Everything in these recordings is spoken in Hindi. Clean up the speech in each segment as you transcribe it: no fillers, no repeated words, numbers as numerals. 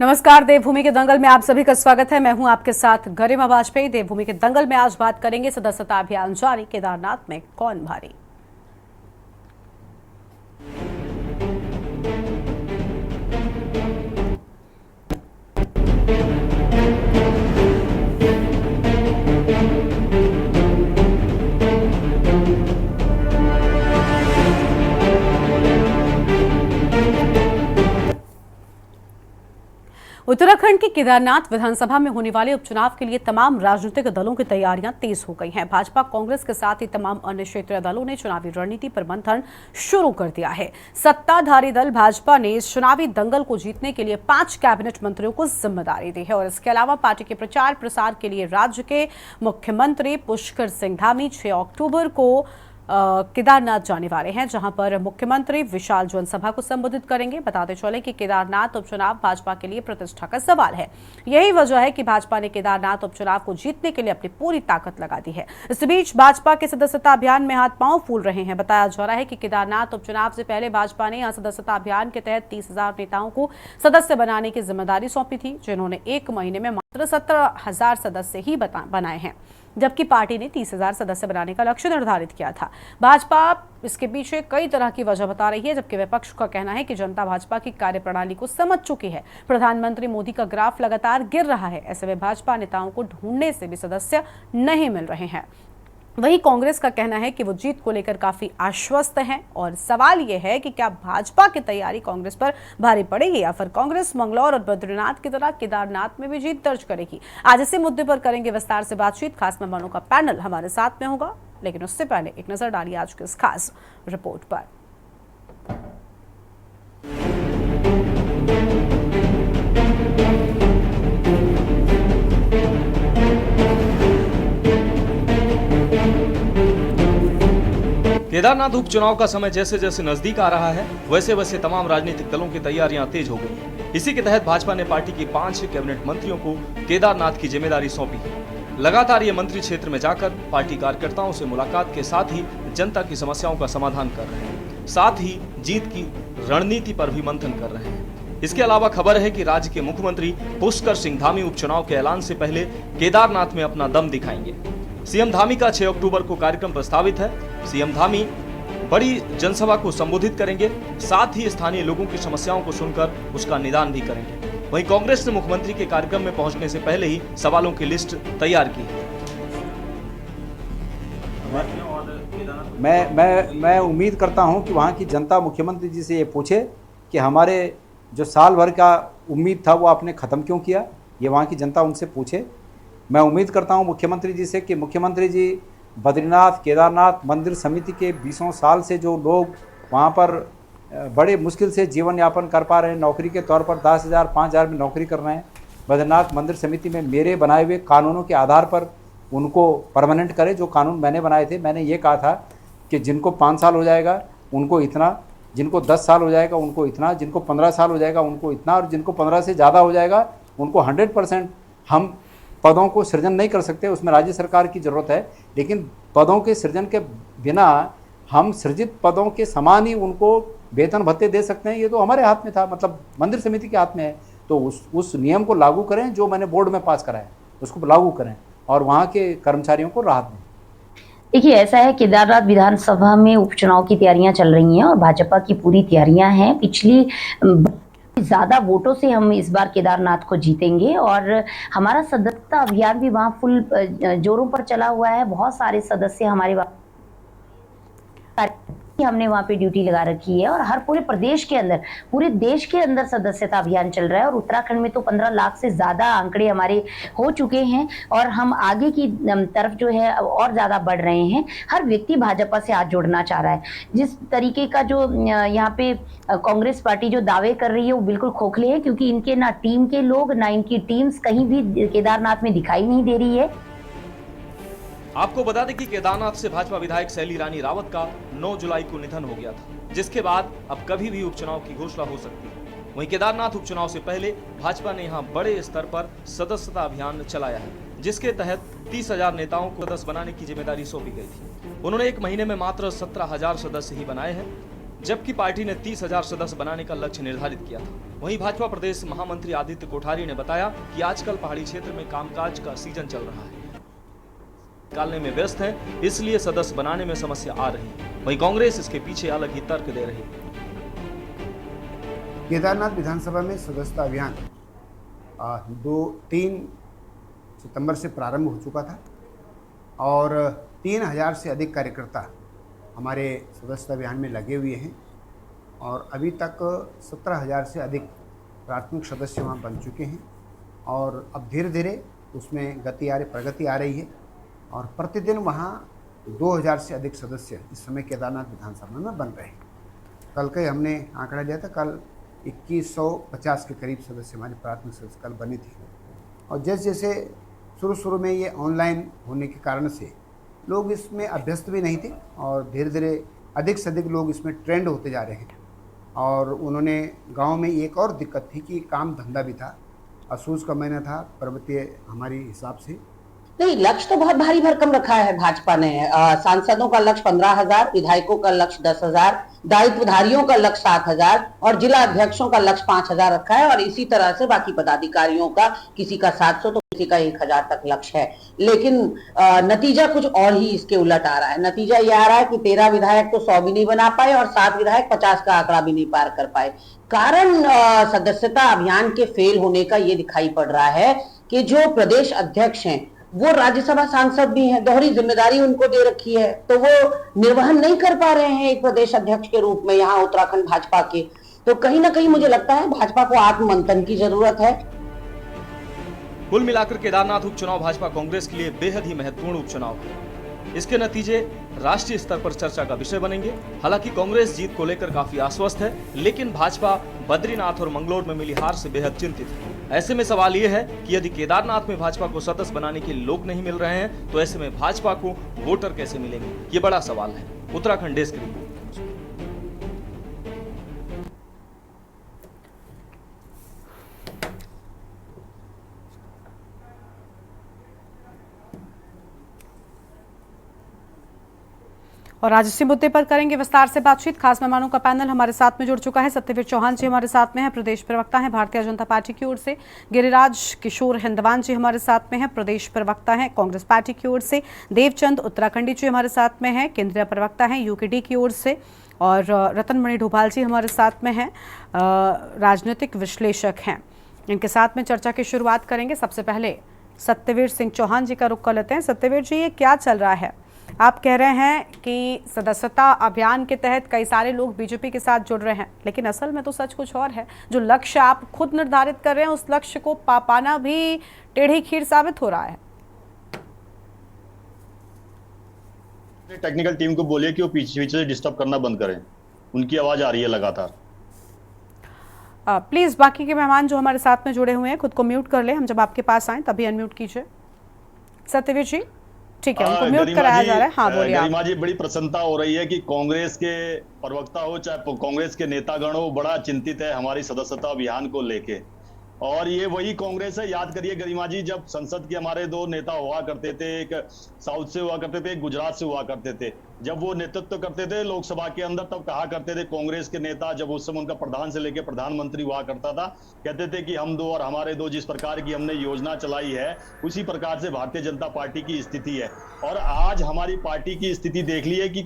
नमस्कार। देवभूमि के दंगल में आप सभी का स्वागत है। मैं हूं आपके साथ गरिमा वाजपेयी। देवभूमि के दंगल में आज बात करेंगे सदस्यता अभियान जारी, केदारनाथ में कौन भारी। उत्तराखंड की केदारनाथ विधानसभा में होने वाले उपचुनाव के लिए तमाम राजनीतिक दलों की तैयारियां तेज हो गई हैं। भाजपा, कांग्रेस के साथ ही तमाम अन्य क्षेत्रीय दलों ने चुनावी रणनीति पर मंथन शुरू कर दिया है। सत्ताधारी दल भाजपा ने इस चुनावी दंगल को जीतने के लिए 5 कैबिनेट मंत्रियों को जिम्मेदारी दी है और इसके अलावा पार्टी के प्रचार प्रसार के लिए राज्य के मुख्यमंत्री पुष्कर सिंह धामी 6 अक्टूबर को केदारनाथ जाने वाले हैं, जहां पर मुख्यमंत्री विशाल जनसभा को संबोधित करेंगे। बताते चले कि केदारनाथ उपचुनाव भाजपा के लिए प्रतिष्ठा का सवाल है। यही वजह है कि भाजपा ने केदारनाथ उपचुनाव को जीतने के लिए अपनी पूरी ताकत लगा दी है। इस बीच भाजपा के सदस्यता अभियान में हाथ पांव फूल रहे हैं। बताया जा रहा है कि केदारनाथ उपचुनाव से पहले भाजपा ने यहां सदस्यता अभियान के तहत 30,000 नेताओं को सदस्य बनाने की जिम्मेदारी सौंपी थी, जिन्होंने 1 महीने में मात्र 17,000 सदस्य ही बनाए हैं, जबकि पार्टी ने 30,000 सदस्य बनाने का लक्ष्य निर्धारित किया था। भाजपा इसके पीछे कई तरह की वजह बता रही है, जबकि विपक्ष का कहना है कि जनता भाजपा की कार्यप्रणाली को समझ चुकी है। प्रधानमंत्री मोदी का ग्राफ लगातार गिर रहा है, ऐसे में भाजपा नेताओं को ढूंढने से भी सदस्य नहीं मिल रहे हैं। वहीं कांग्रेस का कहना है कि वो जीत को लेकर काफी आश्वस्त हैं और सवाल यह है कि क्या भाजपा की तैयारी कांग्रेस पर भारी पड़ेगी या फिर कांग्रेस मंगलौर और बद्रीनाथ की तरह केदारनाथ में भी जीत दर्ज करेगी। आज इसी मुद्दे पर करेंगे विस्तार से बातचीत। खास मेहमानों का पैनल हमारे साथ में होगा, लेकिन उससे पहले एक नजर डालिए आज की इस खास रिपोर्ट पर। केदारनाथ उपचुनाव का समय जैसे जैसे नजदीक आ रहा है, वैसे वैसे तमाम राजनीतिक दलों की तैयारियां तेज हो गई हैं। इसी के तहत भाजपा ने पार्टी के 5 कैबिनेट मंत्रियों को केदारनाथ की जिम्मेदारी सौंपी है। लगातार ये मंत्री क्षेत्र में जाकर पार्टी कार्यकर्ताओं से मुलाकात के साथ ही जनता की समस्याओं का समाधान कर रहे हैं, साथ ही जीत की रणनीति पर भी मंथन कर रहे हैं। इसके अलावा खबर है कि राज्य के मुख्यमंत्री पुष्कर सिंह धामी उपचुनाव के ऐलान से पहले केदारनाथ में अपना दम दिखाएंगे। सीएम धामी का 6 अक्टूबर को कार्यक्रम प्रस्तावित है। सीएम धामी बड़ी जनसभा को संबोधित करेंगे, साथ ही स्थानीय लोगों की समस्याओं को सुनकर उसका निदान भी करेंगे। वहीं कांग्रेस ने मुख्यमंत्री के कार्यक्रम में पहुंचने से पहले ही सवालों की लिस्ट तैयार की है। मैं उम्मीद करता हूं कि वहां की जनता मुख्यमंत्री जी से ये पूछे कि हमारे जो साल भर का उम्मीद था वो आपने ख़त्म क्यों किया। ये वहाँ की जनता उनसे पूछे। मैं उम्मीद करता हूँ मुख्यमंत्री जी से कि मुख्यमंत्री जी बद्रीनाथ केदारनाथ मंदिर समिति के 20 साल से जो लोग वहाँ पर बड़े मुश्किल से जीवन यापन कर पा रहे हैं, नौकरी के तौर पर 10,000 5,000 में नौकरी कर रहे हैं, बद्रीनाथ मंदिर समिति में मेरे बनाए हुए कानूनों के आधार पर उनको परमानेंट करे। जो कानून मैंने बनाए थे, मैंने ये कहा था कि जिनको 5 साल हो जाएगा उनको इतना, जिनको 10 साल हो जाएगा उनको इतना, जिनको 15 साल हो जाएगा उनको इतना, और जिनको 15 से ज़्यादा हो जाएगा उनको 100%। हम पदों को सृजन नहीं कर सकते, उसमें राज्य सरकार की ज़रूरत है, लेकिन पदों के सृजन के बिना हम सृजित पदों के समान ही उनको वेतन भत्ते दे सकते हैं। ये तो हमारे हाथ में था, मतलब मंदिर समिति के हाथ में है। तो उस नियम को लागू करें जो मैंने बोर्ड में पास कराया, उसको लागू करें और वहाँ के कर्मचारियों को राहत दें। देखिए, ऐसा है, केदारनाथ विधानसभा में उपचुनाव की तैयारियां चल रही हैं और भाजपा की पूरी तैयारियां हैं। पिछली ज्यादा वोटों से हम इस बार केदारनाथ को जीतेंगे और हमारा सदस्यता अभियान भी वहाँ फुल जोरों पर चला हुआ है। बहुत सारे सदस्य हमारे हमने वहाँ पे ड्यूटी लगा रखी है और हर पूरे प्रदेश के अंदर, पूरे देश के अंदर सदस्यता अभियान चल रहा है और उत्तराखंड में तो 15 लाख से ज्यादा आंकड़े हमारे हो चुके हैं और हम आगे की तरफ जो है और ज्यादा बढ़ रहे हैं। हर व्यक्ति भाजपा से हाथ जोड़ना चाह रहा है। जिस तरीके का जो यहाँ पे कांग्रेस पार्टी जो दावे कर रही है वो बिल्कुल खोखले है, क्योंकि इनके ना टीम के लोग ना इनकी टीम्स कहीं भी केदारनाथ में दिखाई नहीं दे रही है। आपको बता दें कि केदारनाथ से भाजपा विधायक शैली रानी रावत का 9 जुलाई को निधन हो गया था, जिसके बाद अब कभी भी उपचुनाव की घोषणा हो सकती है। वहीं केदारनाथ उपचुनाव से पहले भाजपा ने यहां बड़े स्तर पर सदस्यता अभियान चलाया है, जिसके तहत 30,000 नेताओं को सदस्य बनाने की जिम्मेदारी सौंपी गई थी। उन्होंने 1 महीने में मात्र 17,000 सदस्य ही बनाए हैं। जबकि पार्टी ने 30,000 सदस्य बनाने का लक्ष्य निर्धारित किया था। वहीं भाजपा प्रदेश महामंत्री आदित्य कोठारी ने बताया कि आजकल पहाड़ी क्षेत्र में कामकाज का सीजन चल रहा है, निकालने में व्यस्त है, इसलिए सदस्य बनाने में समस्या आ रही है। वहीं कांग्रेस इसके पीछे अलग ही तर्क दे रही है। केदारनाथ विधानसभा में सदस्यता अभियान 3 सितंबर से प्रारंभ हो चुका था और 3000 से अधिक कार्यकर्ता हमारे सदस्यता अभियान में लगे हुए हैं और अभी तक 17,000 से अधिक प्राथमिक सदस्य वहाँ बन चुके हैं और अब धीरे धीरे उसमें प्रगति आ रही है और प्रतिदिन वहाँ 2000 से अधिक सदस्य इस समय केदारनाथ विधानसभा में बन रहे हैं। कल का हमने आंकड़ा दिया था, कल 2150 के करीब सदस्य हमारे प्राथमिक सदस्य कल बने थे और जैसे जैसे शुरू में ये ऑनलाइन होने के कारण से लोग इसमें अभ्यस्त भी नहीं थे और धीरे धीरे अधिक से अधिक लोग इसमें ट्रेंड होते जा रहे हैं। और उन्होंने गांव में एक और दिक्कत थी कि काम धंधा भी था, असूस का महीना था पर्वतीय हमारी हिसाब से। नहीं, लक्ष्य तो बहुत भारी भरकम रखा है भाजपा ने। सांसदों का लक्ष्य 15,000, विधायकों का लक्ष्य 10,000, दायित्वधारियों का लक्ष्य 7,000 और जिला अध्यक्षों का लक्ष्य 5,000 रखा है और इसी तरह से बाकी पदाधिकारियों का किसी का 700 तो किसी का 1,000 तक लक्ष्य है। लेकिन नतीजा कुछ और ही इसके उलट आ रहा है। नतीजा यह आ रहा है कि 13 विधायक तो 100 भी नहीं बना पाए और 7 विधायक 50 का आंकड़ा भी नहीं पार कर पाए। कारण सदस्यता अभियान के फेल होने का ये दिखाई पड़ रहा है कि जो प्रदेश अध्यक्ष हैं वो राज्यसभा सांसद भी हैं, दोहरी जिम्मेदारी उनको दे रखी है, तो वो निर्वहन नहीं कर पा रहे हैं एक प्रदेश अध्यक्ष के रूप में यहाँ उत्तराखंड भाजपा के। तो कहीं ना कहीं मुझे लगता है भाजपा को आत्ममंथन की जरूरत है। कुल मिलाकर केदारनाथ उपचुनाव भाजपा कांग्रेस के लिए बेहद ही महत्वपूर्ण उपचुनाव है। इसके नतीजे राष्ट्रीय स्तर पर चर्चा का विषय बनेंगे। हालांकि कांग्रेस जीत को लेकर काफी आश्वस्त है, लेकिन भाजपा बद्रीनाथ और मंगलोर में मिली हार से बेहद चिंतित है। ऐसे में सवाल यह है कि यदि केदारनाथ में भाजपा को सदस्य बनाने के लोग नहीं मिल रहे हैं, तो ऐसे में भाजपा को वोटर कैसे मिलेंगे, ये बड़ा सवाल है। Uttarakhand desk report. और आज इसी मुद्दे पर करेंगे विस्तार से बातचीत। खास मेहमानों का पैनल हमारे साथ में जुड़ चुका है। सत्यवीर चौहान जी हमारे साथ में हैं, प्रदेश प्रवक्ता हैं भारतीय जनता पार्टी की ओर से। गिरिराज किशोर हिंदवान जी हमारे साथ में हैं, प्रदेश प्रवक्ता हैं कांग्रेस पार्टी की ओर से। देवचंद उत्तराखंडी जी हमारे साथ में हैं, केंद्रीय प्रवक्ता हैं यूकेडी की ओर से। और रतन मणि ढोभाल जी हमारे साथ में हैं, राजनीतिक विश्लेषक हैं। इनके साथ में चर्चा की शुरुआत करेंगे। सबसे पहले सत्यवीर सिंह चौहान जी का रुख कर लेते हैं। सत्यवीर जी, ये क्या चल रहा है? आप कह रहे हैं कि सदस्यता अभियान के तहत कई सारे लोग बीजेपी के साथ जुड़ रहे हैं, लेकिन असल में तो सच कुछ और है। जो लक्ष्य आप खुद निर्धारित कर रहे हैं, उस लक्ष्य को पाना भी टेढ़ी खीर साबित हो रहा है। टेक्निकल टीम को बोलिए कि वो पीछे से डिस्टर्ब करना बंद करें, उनकी आवाज आ रही है लगातार। प्लीज बाकी के मेहमान जो हमारे साथ में जुड़े हुए हैं खुद को म्यूट कर ले, हम जब आपके पास आए तभी अनम्यूट कीजिए। सत्यवीर जी, ठीक है, उनको म्यूट कराया जा रहा है। हाँ, बोलिए। गरिमा जी, बड़ी प्रसन्नता हो रही है कि कांग्रेस के प्रवक्ता हो चाहे कांग्रेस के नेतागण हो, बड़ा चिंतित है हमारी सदस्यता अभियान को लेके। और ये वही कांग्रेस है, याद करिए गरिमा जी, जब संसद के हमारे 2 नेता हुआ करते थे, एक साउथ से हुआ करते थे, एक गुजरात से हुआ करते थे। जब वो नेतृत्व करते थे लोकसभा के अंदर, तब कहा करते थे कांग्रेस के नेता, जब उस समय उनका प्रधान से लेकर प्रधानमंत्री हुआ करता था, कहते थे कि हम 2 और हमारे 2 जिस प्रकार की हमने योजना चलाई है, उसी प्रकार से भारतीय जनता पार्टी की स्थिति है। और आज हमारी पार्टी की स्थिति देख ली है कि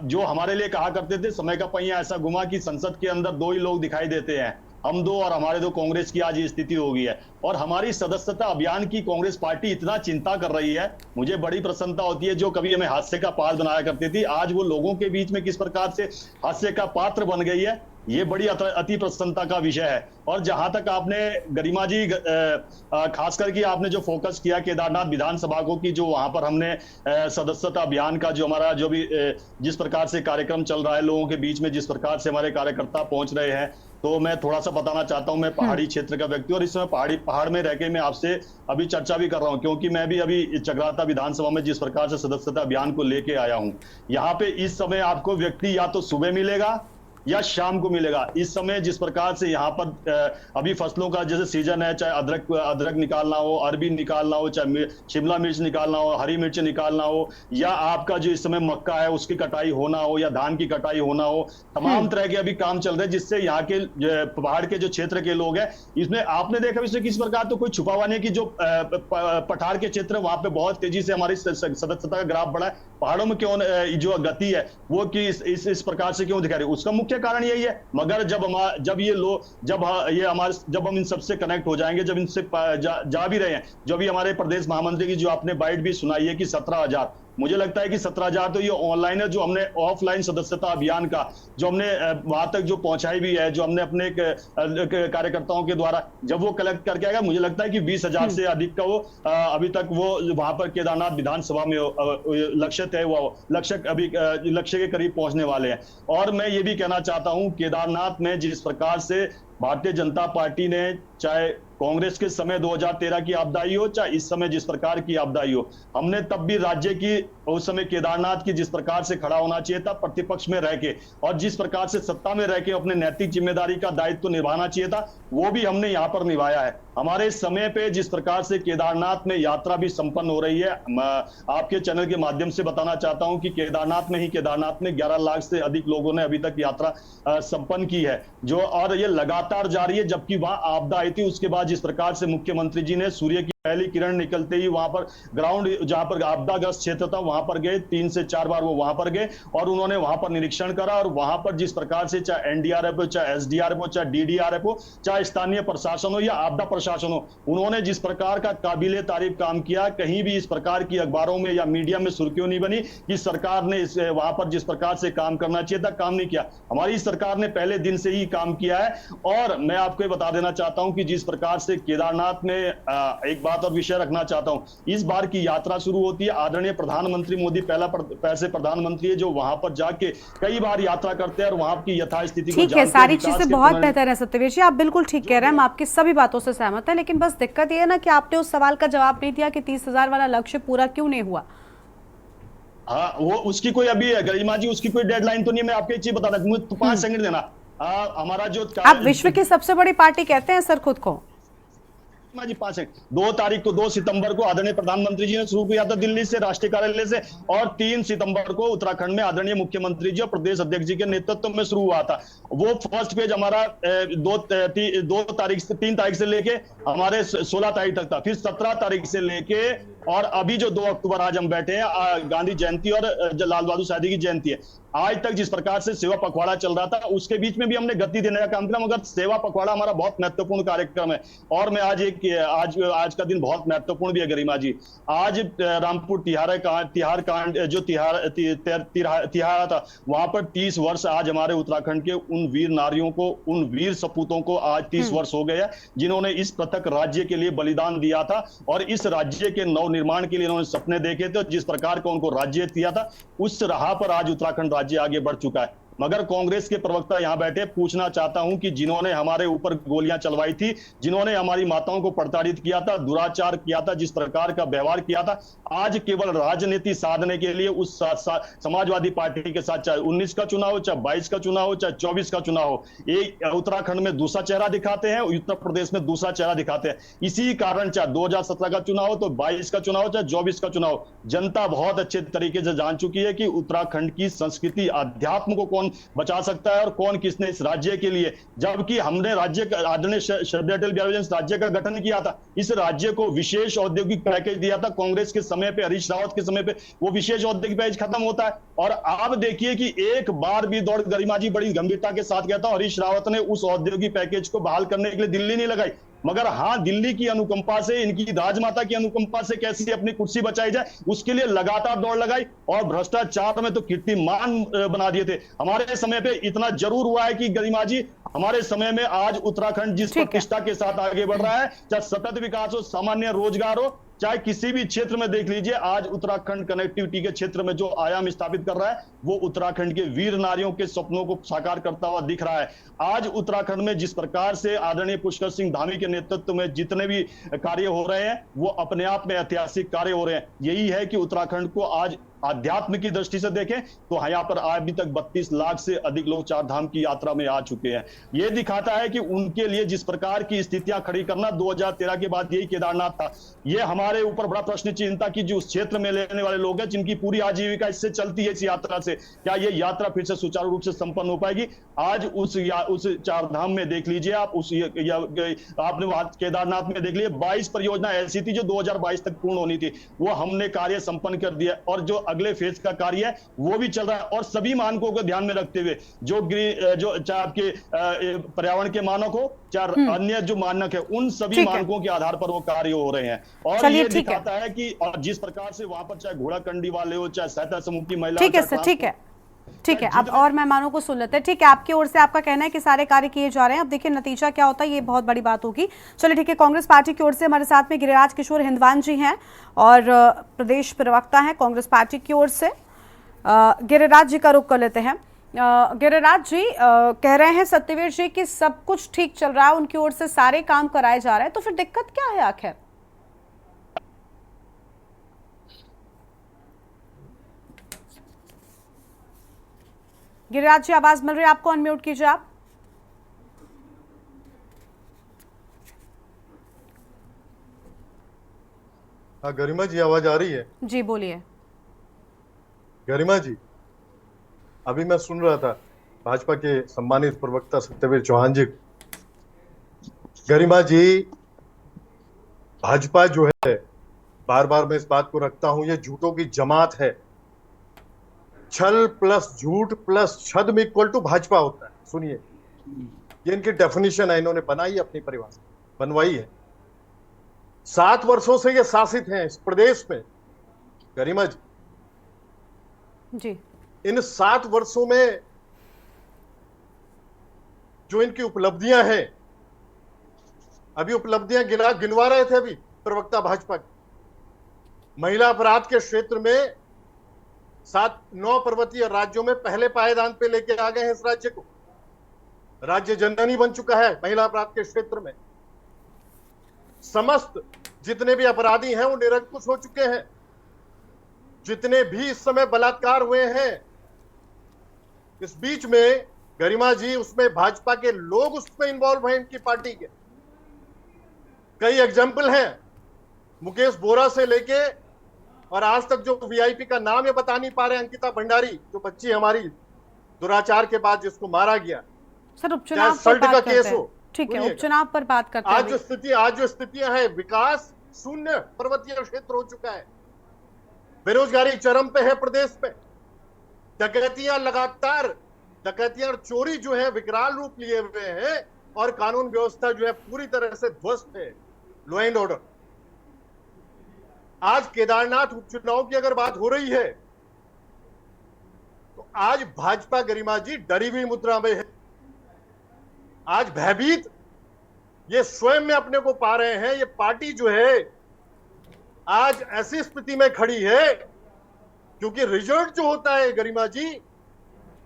जो हमारे लिए कहा करते थे समय का पहिया ऐसा घुमा कि संसद के अंदर 2 ही लोग दिखाई देते हैं, हम 2 और हमारे 2, कांग्रेस की आज ये स्थिति हो गई है। और हमारी सदस्यता अभियान की कांग्रेस पार्टी इतना चिंता कर रही है, मुझे बड़ी प्रसन्नता होती है। जो कभी हमें हास्य का पात्र बनाया करती थी, आज वो लोगों के बीच में किस प्रकार से हास्य का पात्र बन गई है, ये बड़ी अति प्रसन्नता का विषय है। और जहां तक आपने गरिमा जी खास करके आपने जो फोकस किया केदारनाथ विधानसभा को, कि जो वहां पर हमने सदस्यता अभियान का जो हमारा जो भी जिस प्रकार से कार्यक्रम चल रहा है, लोगों के बीच में जिस प्रकार से हमारे कार्यकर्ता पहुंच रहे हैं, तो मैं थोड़ा सा बताना चाहता हूं। मैं पहाड़ी क्षेत्र का व्यक्ति और इस समय पहाड़ में रहकर मैं आपसे अभी चर्चा भी कर रहा हूं, क्योंकि मैं भी अभी चकराता विधानसभा में जिस प्रकार से सदस्यता अभियान को लेके आया हूं, यहाँ पे इस समय आपको व्यक्ति या तो सुबह मिलेगा या शाम को मिलेगा। इस समय जिस प्रकार से यहाँ पर अभी फसलों का जैसे सीजन है, चाहे अदरक निकालना हो, अरबी निकालना हो, चाहे शिमला मिर्च निकालना हो, हरी मिर्च निकालना हो, या आपका जो इस समय मक्का है उसकी कटाई होना हो, या धान की कटाई होना हो, तमाम तरह के अभी काम चल रहे हैं, जिससे यहाँ के पहाड़ के जो क्षेत्र के लोग हैं, इसमें आपने देखा इसमें किस प्रकार तो कोई छुपा हुआ नहीं कि जो पठार के क्षेत्र वहां पे बहुत तेजी से हमारी सदस्यता का ग्राफ बढ़ा है। पहाड़ों में क्यों जो गति है वो कि इस प्रकार से क्यों दिखा रही है, उसका मुख्य कारण यही है। मगर जब हम इन सबसे कनेक्ट हो जाएंगे, जब इनसे जा भी रहे हैं, जो अभी हमारे प्रदेश महामंत्री की जो आपने बाइट भी सुनाई है कि 17,000, मुझे लगता है कि 17,000 तो ये ऑनलाइन है, जो हमने ऑफलाइन सदस्यता अभियान का जो हमने वहां तक जो पहुंचाई भी है, जो हमने अपने कार्यकर्ताओं के द्वारा जब वो कलेक्ट करके आएगा, मुझे लगता है कि 20,000 से अधिक का वो अभी तक वो वहां पर केदारनाथ विधानसभा में लक्ष्य तय हुआ हो, लक्ष्य के करीब पहुंचने वाले हैं। और मैं ये भी कहना चाहता हूं, केदारनाथ में जिस प्रकार से भारतीय जनता पार्टी ने, चाहे कांग्रेस के समय 2013 की आपदाई हो, चाहे इस समय जिस प्रकार की आपदाई हो, हमने तब भी राज्य की उस समय केदारनाथ की जिस प्रकार से खड़ा होना चाहिए था प्रतिपक्ष में रह के, और जिस प्रकार से सत्ता में रह के अपने नैतिक जिम्मेदारी का दायित्व निभाना चाहिए था, वो भी हमने यहाँ पर निभाया है। हमारे समय पे जिस प्रकार से केदारनाथ में यात्रा भी संपन्न हो रही है, आपके चैनल के माध्यम से बताना चाहता हूं कि केदारनाथ में 11 लाख से अधिक लोगों ने अभी तक यात्रा संपन्न की है, जो और ये लगातार जारी है। जबकि वहां आपदा आई थी, उसके बाद जिस प्रकार से मुख्यमंत्री जी ने सूर्य की पहली किरण निकलते ही वहां पर ग्राउंड जहां पर आपदाग्रस्त क्षेत्र था वहां पर गए, 3 से 4 बार वो वहां पर गए और उन्होंने वहां पर निरीक्षण करा, और वहां पर जिस प्रकार से चाहे एनडीआरएफ हो, चाहे एसडीआरएफ हो, चाहे डीडीआरएफ हो, चाहे स्थानीय प्रशासन हो या आपदा प्रशासन हो, उन्होंने जिस प्रकार का काबिले तारीफ काम किया, कहीं भी इस प्रकार की अखबारों में या मीडिया में सुर्खियों नहीं बनी कि सरकार ने वहां पर जिस प्रकार से काम करना चाहिए था काम नहीं किया। हमारी सरकार ने पहले दिन से ही काम किया है। और मैं आपको ये बता देना चाहता हूं कि जिस प्रकार से केदारनाथ में एक बात और विषय रखना चाहता हूं, इस बार की यात्रा शुरू होती है, आदरणीय प्रधानमंत्री मोदी पैसे प्रधानमंत्री है जो वहां पर जाके कई बार यात्रा करते हैं और वहां की यथास्थिति को ठीक है, सारी चीजें बहुत बेहतर है सत्यवीर जी, आप बिल्कुल ठीक कह रहे हैं, हम आपकी सभी बातों से सहमत है। लेकिन बस दिक्कत ये है ना कि आपने उस सवाल का जवाब नहीं दिया कि 30,000 वाला लक्ष्य पूरा क्यों नहीं हुआ। हाँ, वो उसकी कोई अभी गरिमा जी उसकी कोई डेडलाइन तो नहीं, मैं आपको एक चीज बता रहा हूं, 5 सेकंड देना। हमारा जो आप विश्व की सबसे बड़ी पार्टी कहते हैं सर खुद को। जी 2 सितंबर को आदरणीय प्रधानमंत्री जी ने शुरू किया था दिल्ली से, राष्ट्रीय कार्यालय से, और 3 सितंबर को उत्तराखंड में आदरणीय मुख्यमंत्री जी और प्रदेश अध्यक्ष जी के नेतृत्व में शुरू हुआ था। वो फर्स्ट पेज हमारा 3 तारीख से लेके हमारे 16 तारीख तक था, फिर 17 तारीख से लेके और अभी जो 2 अक्टूबर आज हम बैठे हैं, गांधी जयंती और लाल बहादुर शास्त्री की जयंती है, आज तक जिस प्रकार से सेवा पखवाड़ा चल रहा था उसके बीच में भी हमने गति देने का काम किया, मगर सेवा पखवाड़ा हमारा बहुत महत्वपूर्ण कार्यक्रम है। और मैं आज का दिन बहुत महत्वपूर्ण भी है गरिमा जी। आज रामपुर तिहाड़ कांड जो तिहाड़ा था, वहां पर 30 वर्ष आज हमारे उत्तराखंड के उन वीर नारियों को, उन वीर सपूतों को आज 30 वर्ष हो गए हैं जिन्होंने इस पृथक राज्य के लिए बलिदान दिया था और इस राज्य के नवनिर्माण के लिए उन्होंने सपने देखे थे। जिस प्रकार का उनको राज्य दिया था उस राह पर आज उत्तराखंड राज्य आगे बढ़ चुका है। मगर कांग्रेस के प्रवक्ता यहां बैठे, पूछना चाहता हूं कि जिन्होंने हमारे ऊपर गोलियां चलवाई थी, जिन्होंने हमारी माताओं को प्रताड़ित किया था, दुराचार किया था, जिस प्रकार का व्यवहार किया था, आज केवल राजनीति साधने के लिए उस समाजवादी पार्टी के साथ, चाहे 19 का चुनाव हो, चाहे 22 का चुनाव हो, चाहे 24 का चुनाव हो, एक उत्तराखंड में दूसरा चेहरा दिखाते हैं, उत्तर प्रदेश में दूसरा चेहरा दिखाते हैं। इसी कारण चाहे 2017 का चुनाव हो, तो 22 का चुनाव हो, चाहे 24 का चुनाव, जनता बहुत अच्छे तरीके से जान चुकी है कि उत्तराखंड की संस्कृति, अध्यात्म को कौन बचा सकता है और कौन किसने इस राज्य के लिए, जबकि हमने राज्य का आदरणीय श्रद्धेय अटल बिहारी वाजपेयी राज्य का गठन किया था, इस राज्य को विशेष औद्योगिक पैकेज दिया था। कांग्रेस के समय पे, हरीश रावत के समय पे वो विशेष औद्योगिक पैकेज खत्म होता है और आप देखिए कि एक बार भी दौड़, गरिमा जी बड़ी गंभीरता के साथ कहता हूं, हरीश रावत ने उस औद्योगिक पैकेज को बहाल करने के लिए दिल्ली नहीं लगाई, मगर हाँ, दिल्ली की अनुकंपा से, इनकी राजमाता की अनुकंपा से कैसे अपनी कुर्सी बचाई जाए उसके लिए लगातार दौड़ लगाई और भ्रष्टाचार में तो कीर्तिमान बना दिए थे। हमारे समय पे इतना जरूर हुआ है कि गरिमा जी, हमारे समय में आज उत्तराखंड जिस प्रतिष्ठा के साथ आगे बढ़ रहा है, चाहे सतत विकास हो, सामान्य रोजगार हो, चाहे किसी भी क्षेत्र में देख लीजिए, आज उत्तराखंड कनेक्टिविटी के क्षेत्र में जो आयाम स्थापित कर रहा है वो उत्तराखंड के वीर नारियों के सपनों को साकार करता हुआ दिख रहा है। आज उत्तराखंड में जिस प्रकार से आदरणीय पुष्कर सिंह धामी के नेतृत्व में जितने भी कार्य हो रहे हैं वो अपने आप में ऐतिहासिक कार्य हो रहे हैं। यही है कि उत्तराखंड को आज आध्यात्म की दृष्टि से देखें तो यहाँ पर अभी तक 32 लाख से अधिक लोग चार धाम की यात्रा में आ चुके हैं। ये दिखाता है कि उनके लिए जिस प्रकार की स्थितियां खड़ी करना 2013 के बाद यही केदारनाथ था। ये हमारे ऊपर बड़ा प्रश्न चिन्ह था कि जो उस क्षेत्र में लेने वाले लोग हैं जिनकी पूरी आजीविका इससे चलती है, इस यात्रा से, क्या ये यात्रा फिर से सुचारू रूप से संपन्न हो पाएगी? आज उस चार धाम में देख लीजिए आप, आपने वहां केदारनाथ में देख लीजिए 22 परियोजना ऐसी थी जो 2022 तक पूर्ण होनी थी, वो हमने कार्य संपन्न कर दिया और जो अगले फेज का कार्य है वो भी चल रहा है। और सभी मानकों को ध्यान में रखते हुए जो चाहे आपके पर्यावरण के मानक हो चाहे अन्य जो मानक है, उन सभी मानकों के आधार पर वो कार्य हो रहे हैं। और ये दिखाता है कि और जिस प्रकार से वहां पर चाहे घोड़ा कंडी वाले हो चाहे सहायता समूह की महिला, ठीक है। अब और मेहमानों को सुन लेते हैं। ठीक है, आपकी ओर से आपका कहना है कि सारे कार्य किए जा रहे हैं, अब देखिए नतीजा क्या होता है, ये बहुत बड़ी बात होगी। चलिए ठीक है, कांग्रेस पार्टी की ओर से हमारे साथ में गिरिराज किशोर हिंदवान जी हैं और प्रदेश प्रवक्ता हैं कांग्रेस पार्टी की ओर से। गिरिराज जी का रुख कर लेते हैं। गिरिराज जी कह रहे हैं सत्यवीर जी कि सब कुछ ठीक चल रहा है, उनकी ओर से सारे काम कराए जा रहे हैं, तो फिर दिक्कत क्या है आखिर? गिरिराज जी आवाज मिल रही है आपको? अनम्यूट कीजिए आप। हाँ गरिमा जी, आवाज आ रही है? जी बोलिए। गरिमा जी, अभी मैं सुन रहा था भाजपा के सम्मानित प्रवक्ता सत्यवीर चौहान जी। गरिमा जी, भाजपा जो है, बार बार मैं इस बात को रखता हूं, ये झूठों की जमात है। छल प्लस झूठ प्लस छद्म इक्वल टू भाजपा होता है। सुनिए, ये इनकी डेफिनेशन है, इन्होंने बनाई, अपनी परिभाषा बनवाई है। 7 वर्षों से ये शासित हैं इस प्रदेश में गरिमा जी। इन 7 वर्षों में जो इनकी उपलब्धियां हैं, अभी उपलब्धियां गिनवा रहे थे अभी प्रवक्ता भाजपा के, महिला अपराध के क्षेत्र में 7-9 पर्वतीय राज्यों में पहले पायदान पे लेके आ गए हैं इस राज्य को। राज्य जननी बन चुका है महिला अपराध के क्षेत्र में। समस्त जितने भी अपराधी हैं वो निरंकुश हो चुके हैं। जितने भी इस समय बलात्कार हुए हैं, इस बीच में गरिमा जी, उसमें भाजपा के लोग उसमें इन्वॉल्व हैं, इनकी पार्टी के। कई एग्जाम्पल हैं, मुकेश बोरा से लेके और आज तक जो वीआईपी का नाम ये बता नहीं पा रहे, अंकिता भंडारी, जो बच्ची हमारी दुराचार के बाद जिसको मारा गया। सर उपचुनाव पर बात करते हैं। ठीक है, उपचुनाव पर बात करते हैं। आज जो स्थितियां हैं, विकास शून्य पर्वतीय क्षेत्र हो चुका है, बेरोजगारी चरम पे है प्रदेश में, डकैतियां लगातार, डकैतियां और चोरी जो है विकराल रूप लिए हुए हैं और कानून व्यवस्था जो है पूरी तरह से ध्वस्त है, लॉ एंड ऑर्डर। आज केदारनाथ उपचुनाव की अगर बात हो रही है तो आज भाजपा गरिमा जी डरी हुई मुद्रा में है। आज भयभीत ये स्वयं में अपने को पा रहे हैं। ये पार्टी जो है आज ऐसी स्थिति में खड़ी है क्योंकि रिजल्ट जो होता है गरिमा जी,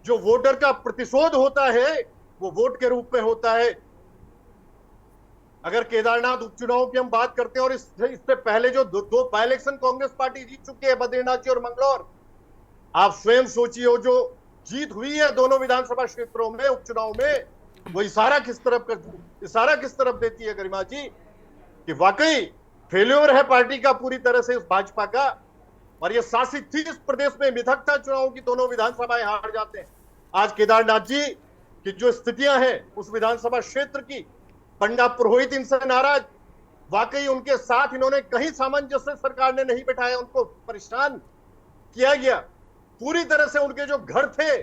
जो वोटर का प्रतिशोध होता है वो वोट के रूप में होता है। अगर केदारनाथ उपचुनाव की हम बात करते हैं और इससे पहले जो दो बाई इलेक्शन कांग्रेस पार्टी जीत चुकी है, बद्रीनाथ और मंगलौर, आप स्वयं सोचिए वो जो जीत हुई है दोनों विधानसभा क्षेत्रों में उपचुनाव में, वो इशारा किस तरफ देती है गरिमा जी कि वाकई फेल्योर है पार्टी का पूरी तरह से, इस भाजपा का। और ये शासित थी इस प्रदेश में, मिथक था चुनाव की, दोनों विधानसभाएं हार जाते हैं। आज केदारनाथ जी की जो स्थितियां हैं उस विधानसभा क्षेत्र की, पंडा पुरोहित इनसे नाराज, वाकई उनके साथ इन्होंने कहीं सामंजस्य सरकार ने नहीं बैठाया, उनको परेशान किया गया पूरी तरह से। उनके जो घर थे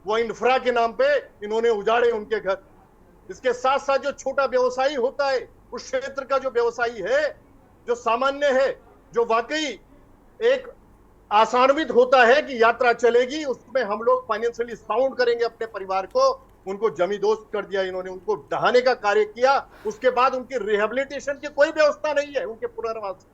वो इंफ्रा के नाम पे इन्होंने उजाड़े उनके घर। इसके साथ साथ जो छोटा व्यवसायी होता है, उस क्षेत्र का जो व्यवसायी है, जो सामान्य है, जो वाकई एक आशान्वित होता है कि यात्रा चलेगी, उसमें हम लोग फाइनेंशियली साउंड करेंगे अपने परिवार को, उनको जमींदोस्त कर दिया इन्होंने, उनको ढहाने का कार्य किया। उसके बाद उनकी रिहेबिलिटेशन की कोई व्यवस्था नहीं है, उनके पुनर्वास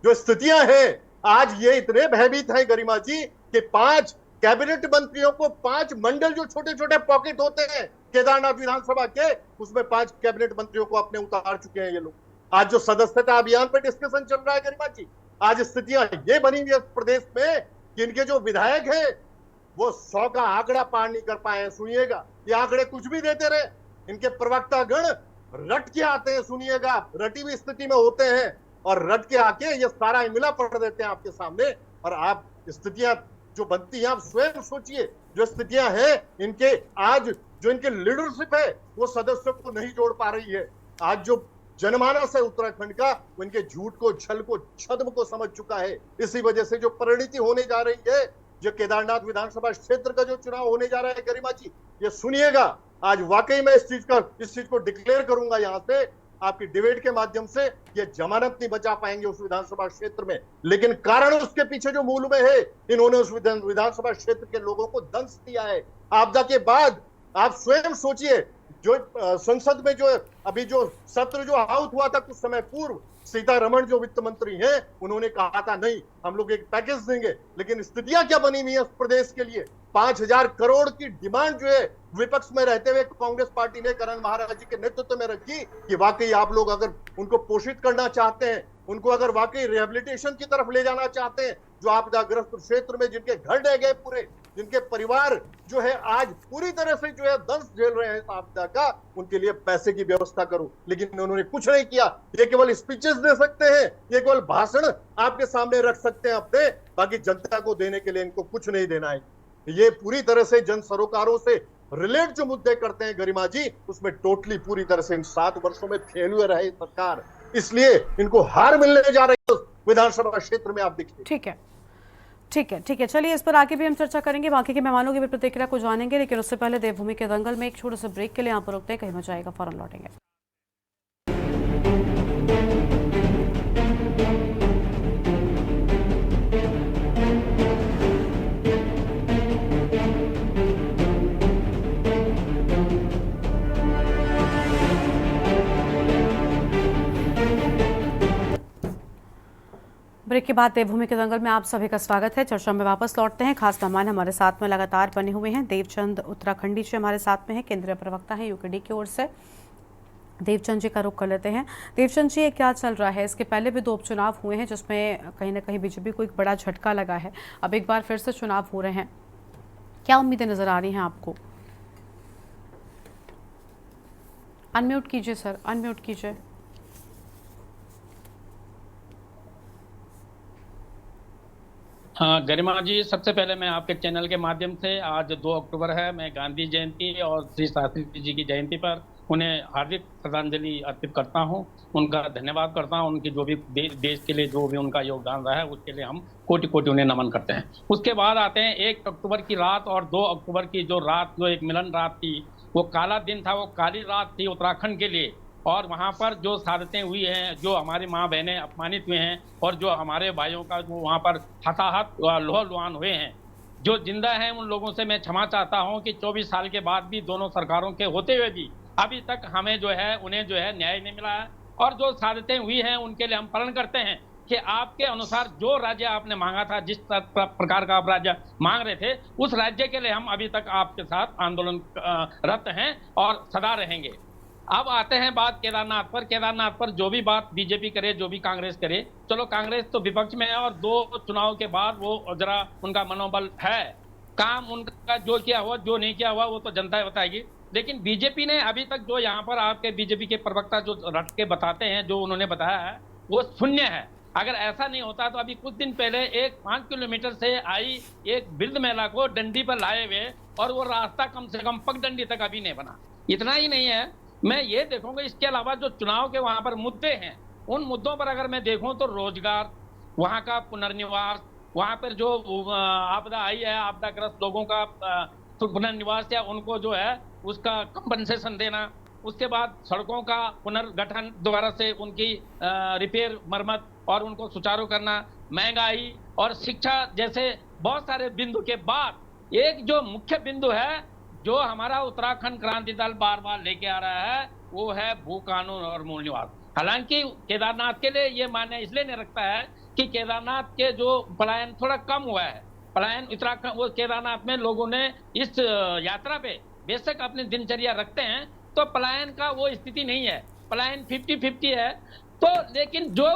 जो स्थितियां हैं। आज ये इतने भयभीत हैं गरिमा जी कि 5 कैबिनेट मंत्रियों को 5 मंडल जो छोटे छोटे पॉकेट होते हैं केदारनाथ विधानसभा के, उसमें 5 कैबिनेट मंत्रियों को अपने उतार चुके हैं ये लोग। आज जो सदस्यता अभियान पर डिस्कशन चल रहा है गरिमा जी, आज स्थितियां ये बनी हुई है प्रदेश में कि इनके जो विधायक हैं वो 100 का आंकड़ा पार नहीं कर पाए हैं। सुनिएगा, ये आंकड़े कुछ भी देते रहे, इनके प्रवक्ता गण रट के आते हैं। सुनिएगा, रटी हुई स्थिति में होते हैं और रट के आके ये सारा इमिला पढ़ देते हैं आपके सामने, और आप स्थितियां जो बनती हैं आप स्वयं सोचिए। जो स्थितियां हैं इनके, आज जो इनके लीडरशिप है वो सदस्यों को नहीं जोड़ पा रही है। आज जो जनमानस है उत्तराखंड का, वो इनके झूठ को, छल को, छद्म को समझ चुका है। इसी वजह से जो परिणति होने जा रही है, जो केदारनाथ विधानसभा क्षेत्र का जो चुनाव होने जा रहा है, गरिमा जी ये सुनिएगा, आज वाकई में इस चीज को डिक्लेयर करूंगा यहां से आपकी डिबेट के माध्यम से, ये जमानत नहीं बचा पाएंगे उस विधानसभा क्षेत्र में। लेकिन कारण उसके पीछे जो मूल में है, इन्होंने उस विधानसभा क्षेत्र के लोगों को दंश दिया है। आपदा के बाद आप स्वयं सोचिए, जो संसद में जो अभी जो सत्र जो आहूत हुआ था कुछ समय पूर्व, सीतारमण जो वित्त मंत्री हैं, उन्होंने कहा था नहीं हम लोग एक पैकेज देंगे, लेकिन स्थितियां क्या बनी हुई है उस प्रदेश के लिए। 5,000 करोड़ की डिमांड जो है विपक्ष में रहते हुए कांग्रेस पार्टी ने करण महाराज जी के नेतृत्व में रखी कि वाकई आप लोग अगर उनको पोषित करना चाहते हैं, उनको अगर वाकई रिहेबिलिटेशन की तरफ ले जाना चाहते हैं, जो आपदाग्रस्त क्षेत्र में जिनके घर ढह गए पूरे, जिनके परिवार जो है आज पूरी तरह से जो है दंश झेल रहे हैं आपदा का, उनके लिए पैसे की व्यवस्था करूं। लेकिन उन्होंने कुछ नहीं किया। ये केवल स्पीचेस दे सकते हैं, ये केवल भाषण आपके सामने रख सकते हैं अपने, बाकी जनता को देने के लिए इनको कुछ नहीं देना है। ये पूरी तरह से जन सरोकारों से रिलेट जो मुद्दे करते हैं गरिमा जी, उसमें टोटली पूरी तरह से इन 7 वर्षों में फेल हुए रहे सरकार, इसलिए इनको हार मिलने जा रही है विधानसभा क्षेत्र में। आप देखिए। ठीक है, चलिए इस पर आगे भी हम चर्चा करेंगे, बाकी के मेहमानों की भी प्रतिक्रिया को जानेंगे, लेकिन उससे पहले देवभूमि के दंगल में एक छोटे से ब्रेक के लिए यहाँ पर रुकते हैं, कहीं मचा आएगा, फौरन लौटेंगे। ब्रेक के बाद देवभूमि के दंगल में आप सभी का स्वागत है। चर्चा में वापस लौटते हैं। खास मेहमान हमारे साथ में लगातार बने हुए हैं। देवचंद उत्तराखंडी जी हमारे साथ में हैं, केंद्रीय प्रवक्ता हैं यूकेडी की ओर से। देवचंद जी का रुख कर लेते हैं। देवचंद जी, ये क्या चल रहा है? इसके पहले भी 2 उपचुनाव हुए हैं जिसमें कहीं ना कहीं बीजेपी को एक बड़ा झटका लगा है। अब एक बार फिर से चुनाव हो रहे हैं, क्या उम्मीदें नजर आ रही हैं आपको? अनम्यूट कीजिए सर, अनम्यूट कीजिए। हाँ गरिमा जी, सबसे पहले मैं आपके चैनल के माध्यम से, आज 2 अक्टूबर है, मैं गांधी जयंती और श्री शास्त्री जी की जयंती पर उन्हें हार्दिक श्रद्धांजलि अर्पित करता हूं, उनका धन्यवाद करता हूं। उनकी जो भी देश के लिए जो भी उनका योगदान रहा है उसके लिए हम कोटि कोटि उन्हें नमन करते हैं। उसके बाद आते हैं 1 अक्टूबर की रात और 2 अक्टूबर की जो रात, जो एक मिलन रात थी, वो काला दिन था, वो काली रात थी उत्तराखंड के लिए। और वहाँ पर जो शहादतें हुई हैं, जो हमारी माँ बहनें अपमानित हुए हैं और जो हमारे भाइयों का जो वहाँ पर हताहत लोह लुहान हुए हैं, जो जिंदा हैं उन लोगों से मैं क्षमा चाहता हूँ कि 24 साल के बाद भी, दोनों सरकारों के होते हुए भी अभी तक हमें जो है उन्हें जो है न्याय नहीं मिला है। और जो शहादतें हुई हैं उनके लिए हम प्रण करते हैं कि आपके अनुसार जो राज्य आपने मांगा था, जिस प्रकार का आप राज्य मांग रहे थे, उस राज्य के लिए हम अभी तक आपके साथ आंदोलन रत हैं और सदा रहेंगे। अब आते हैं बात केदारनाथ पर। केदारनाथ पर जो भी बात बीजेपी करे, जो भी कांग्रेस करे, चलो कांग्रेस तो विपक्ष में है और 2 चुनाव के बाद वो जरा उनका मनोबल है, काम उनका जो किया हुआ, जो नहीं किया हुआ वो तो जनता बताएगी। लेकिन बीजेपी ने अभी तक जो यहाँ पर आपके बीजेपी के प्रवक्ता जो रट के बताते हैं, जो उन्होंने बताया है वो शून्य है। अगर ऐसा नहीं होता तो अभी कुछ दिन पहले एक 5 किलोमीटर से आई एक वृद्ध महिला को डंडी पर लाए हुए, और वो रास्ता कम से कम पगडंडी तक अभी नहीं बना। इतना ही नहीं है, मैं ये देखूंगा इसके अलावा जो चुनाव के वहां पर मुद्दे हैं, उन मुद्दों पर अगर मैं देखूं तो रोजगार, वहां का पुनर्निवास, वहां पर जो आपदा आई है, आपदाग्रस्त लोगों का पुनर्निवास या उनको जो है उसका कंपनसेशन देना, उसके बाद सड़कों का पुनर्गठन दोबारा से उनकी रिपेयर मरम्मत और उनको सुचारू करना, महंगाई और शिक्षा जैसे बहुत सारे बिंदु के बाद एक जो मुख्य बिंदु है जो हमारा उत्तराखंड क्रांति दल बार बार लेके आ रहा है, वो है भू कानून और मूल निवास। हालांकि केदारनाथ के लिए ये मान्य इसलिए नहीं रखता है कि केदारनाथ के जो पलायन थोड़ा कम हुआ है, पलायन उत्तराखंड वो केदारनाथ में लोगों ने इस यात्रा पे बेशक अपनी दिनचर्या रखते हैं, तो पलायन का वो स्थिति नहीं है, पलायन 50-50 है। तो लेकिन जो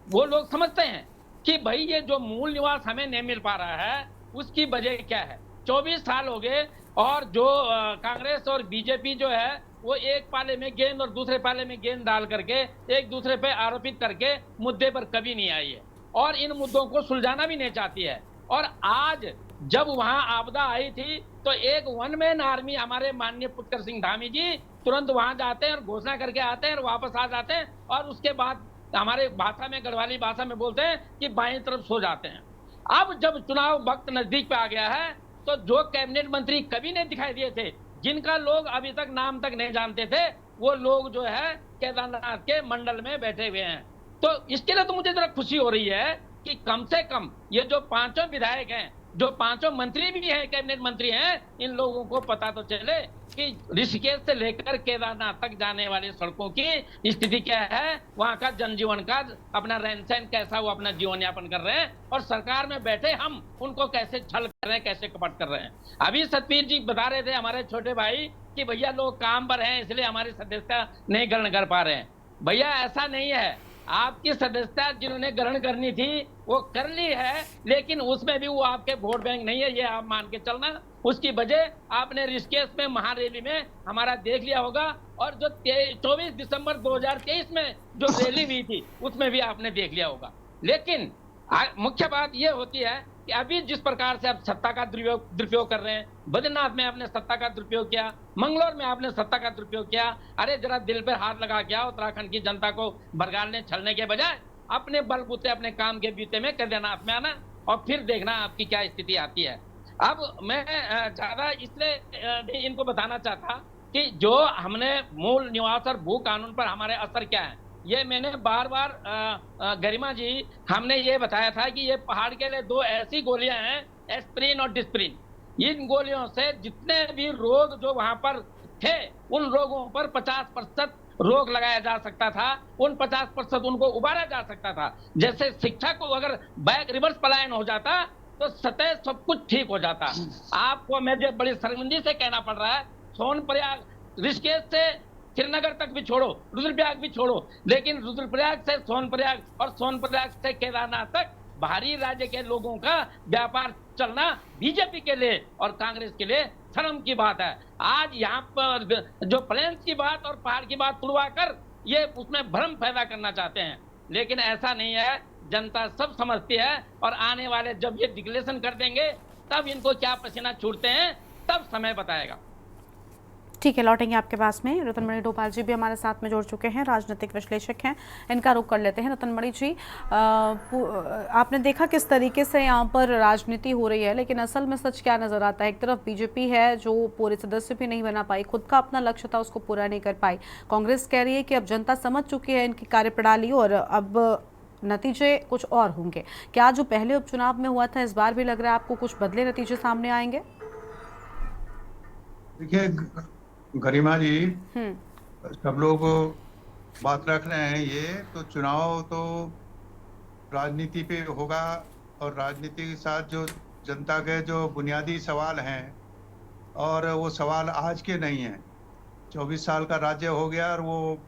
वो लोग समझते हैं कि भाई ये जो मूल निवास हमें नहीं मिल पा रहा है उसकी वजह क्या है। 24 साल हो गए और जो कांग्रेस और बीजेपी जो है वो एक पाले में गेंद और दूसरे पाले में गेंद डाल करके एक दूसरे पे आरोपित करके मुद्दे पर कभी नहीं आई है और इन मुद्दों को सुलझाना भी नहीं चाहती है। और आज जब वहां आपदा आई थी तो एक वन मैन आर्मी हमारे माननीय पुष्कर सिंह धामी जी तुरंत वहां जाते हैं और घोषणा करके आते हैं और वापस आ जाते हैं और उसके बाद हमारे भाषा में, गढ़वाली भाषा में बोलते हैं कि बाईं तरफ सो जाते हैं। अब जब चुनाव वक्त नजदीक पे आ गया है तो जो कैबिनेट मंत्री कभी नहीं दिखाई दिए थे, जिनका लोग अभी तक नाम तक नहीं जानते थे, वो लोग जो है केदारनाथ के मंडल में बैठे हुए हैं। तो इसके लिए तो मुझे जरा खुशी हो रही है कि कम से कम ये जो 5 विधायक हैं, जो 5 मंत्री भी हैं, कैबिनेट मंत्री हैं, इन लोगों को पता तो चले कि ऋषिकेश से लेकर केदारनाथ तक जाने वाली सड़कों की स्थिति क्या है, वहां का जनजीवन का अपना रहन सहन कैसा वो अपना जीवन यापन कर रहे हैं और सरकार में बैठे हम उनको कैसे छल कर रहे हैं, कैसे कपट कर रहे हैं। अभी सतवीर जी बता रहे थे हमारे छोटे भाई कि भैया लोग काम पर हैं इसलिए हमारी सदस्यता नहीं ग्रहण कर पा रहे हैं। भैया ऐसा नहीं है, आपकी सदस्यता जिन्होंने ग्रहण करनी थी वो कर ली है, लेकिन उसमें भी वो आपके वोट बैंक नहीं है, ये आप मान के चलना। उसकी वजह आपने ऋषिकेश में महारैली में हमारा देख लिया होगा और जो 24 दिसंबर 2023 में जो रैली हुई थी उसमें भी आपने देख लिया होगा। लेकिन मुख्य बात ये होती है कि अभी जिस प्रकार से आप सत्ता का दुरुपयोग कर रहे हैं, बद्रीनाथ में आपने सत्ता का दुरुपयोग किया, मंगलौर में आपने सत्ता का दुरुपयोग किया। अरे जरा दिल पर हाथ लगा के आओ, उत्तराखंड की जनता को भरगालने छलने के बजाय अपने बलबूते अपने काम के बीते में केदारनाथ में आना और फिर देखना आपकी क्या स्थिति आती है। अब मैं ज्यादा इसलिए इनको बताना चाहता कि जो हमने मूल निवास और भू कानून पर हमारे असर क्या है, ये मैंने बार बार गरिमा जी हमने ये बताया था कि ये पहाड़ के लिए 2 ऐसी गोलियां हैं, एस्प्रिन और डिस्प्रिन। इन गोलियों से जितने भी रोग जो वहां पर थे उन रोगों पर 50% रोग लगाया जा सकता था, उन 50% उनको उबारा जा सकता था। जैसे शिक्षा को अगर बैक रिवर्स पलायन हो जाता तो सतह सब कुछ ठीक हो जाता। आपको मैं जो बड़ी शर्मिंदगी से कहना पड़ रहा है, सोनप्रयाग ऋषिकेश से श्रीनगर तक भी छोड़ो, रुद्रप्रयाग भी छोड़ो, लेकिन रुद्रप्रयाग से सोनप्रयाग और सोनप्रयाग से केदारनाथ तक बाहरी राज्य के लोगों का व्यापार चलना बीजेपी के लिए और कांग्रेस के लिए शर्म की बात है। आज यहाँ पर जो प्लेन्स की बात और पहाड़ की बात तुड़वा कर ये उसमें भ्रम पैदा करना चाहते हैं, लेकिन ऐसा नहीं है। जनता सब समझती है और आने वाले जब ये डिक्लेरेशन कर देंगे तब इनको क्या पसीना छूटते हैं तब समय बताएगा। ठीक है, लौटेंगे आपके पास में। रतनमणि डोभाल जी भी हमारे साथ में जुड़ चुके हैं, राजनीतिक विश्लेषक हैं, इनका रुख कर लेते हैं। रतनमणि जी, आपने देखा किस तरीके से यहाँ पर राजनीति हो रही है, लेकिन असल में सच क्या नजर आता है? एक तरफ बीजेपी है जो पूरे सदस्य भी नहीं बना पाई, खुद का अपना लक्ष्य था उसको पूरा नहीं कर पाई। कांग्रेस कह रही है कि अब जनता समझ चुकी है इनकी कार्यप्रणाली और अब नतीजे कुछ और होंगे। क्या जो पहले उपचुनाव में हुआ था इस बार भी लग रहा है आपको कुछ बदले नतीजे सामने आएंगे? देखिए गरिमा जी, सब लोग बात रख रहे हैं, ये तो चुनाव तो राजनीति पे होगा और राजनीति के साथ जो जनता के जो बुनियादी सवाल हैं और वो सवाल आज के नहीं हैं। 24 साल का राज्य हो गया और वो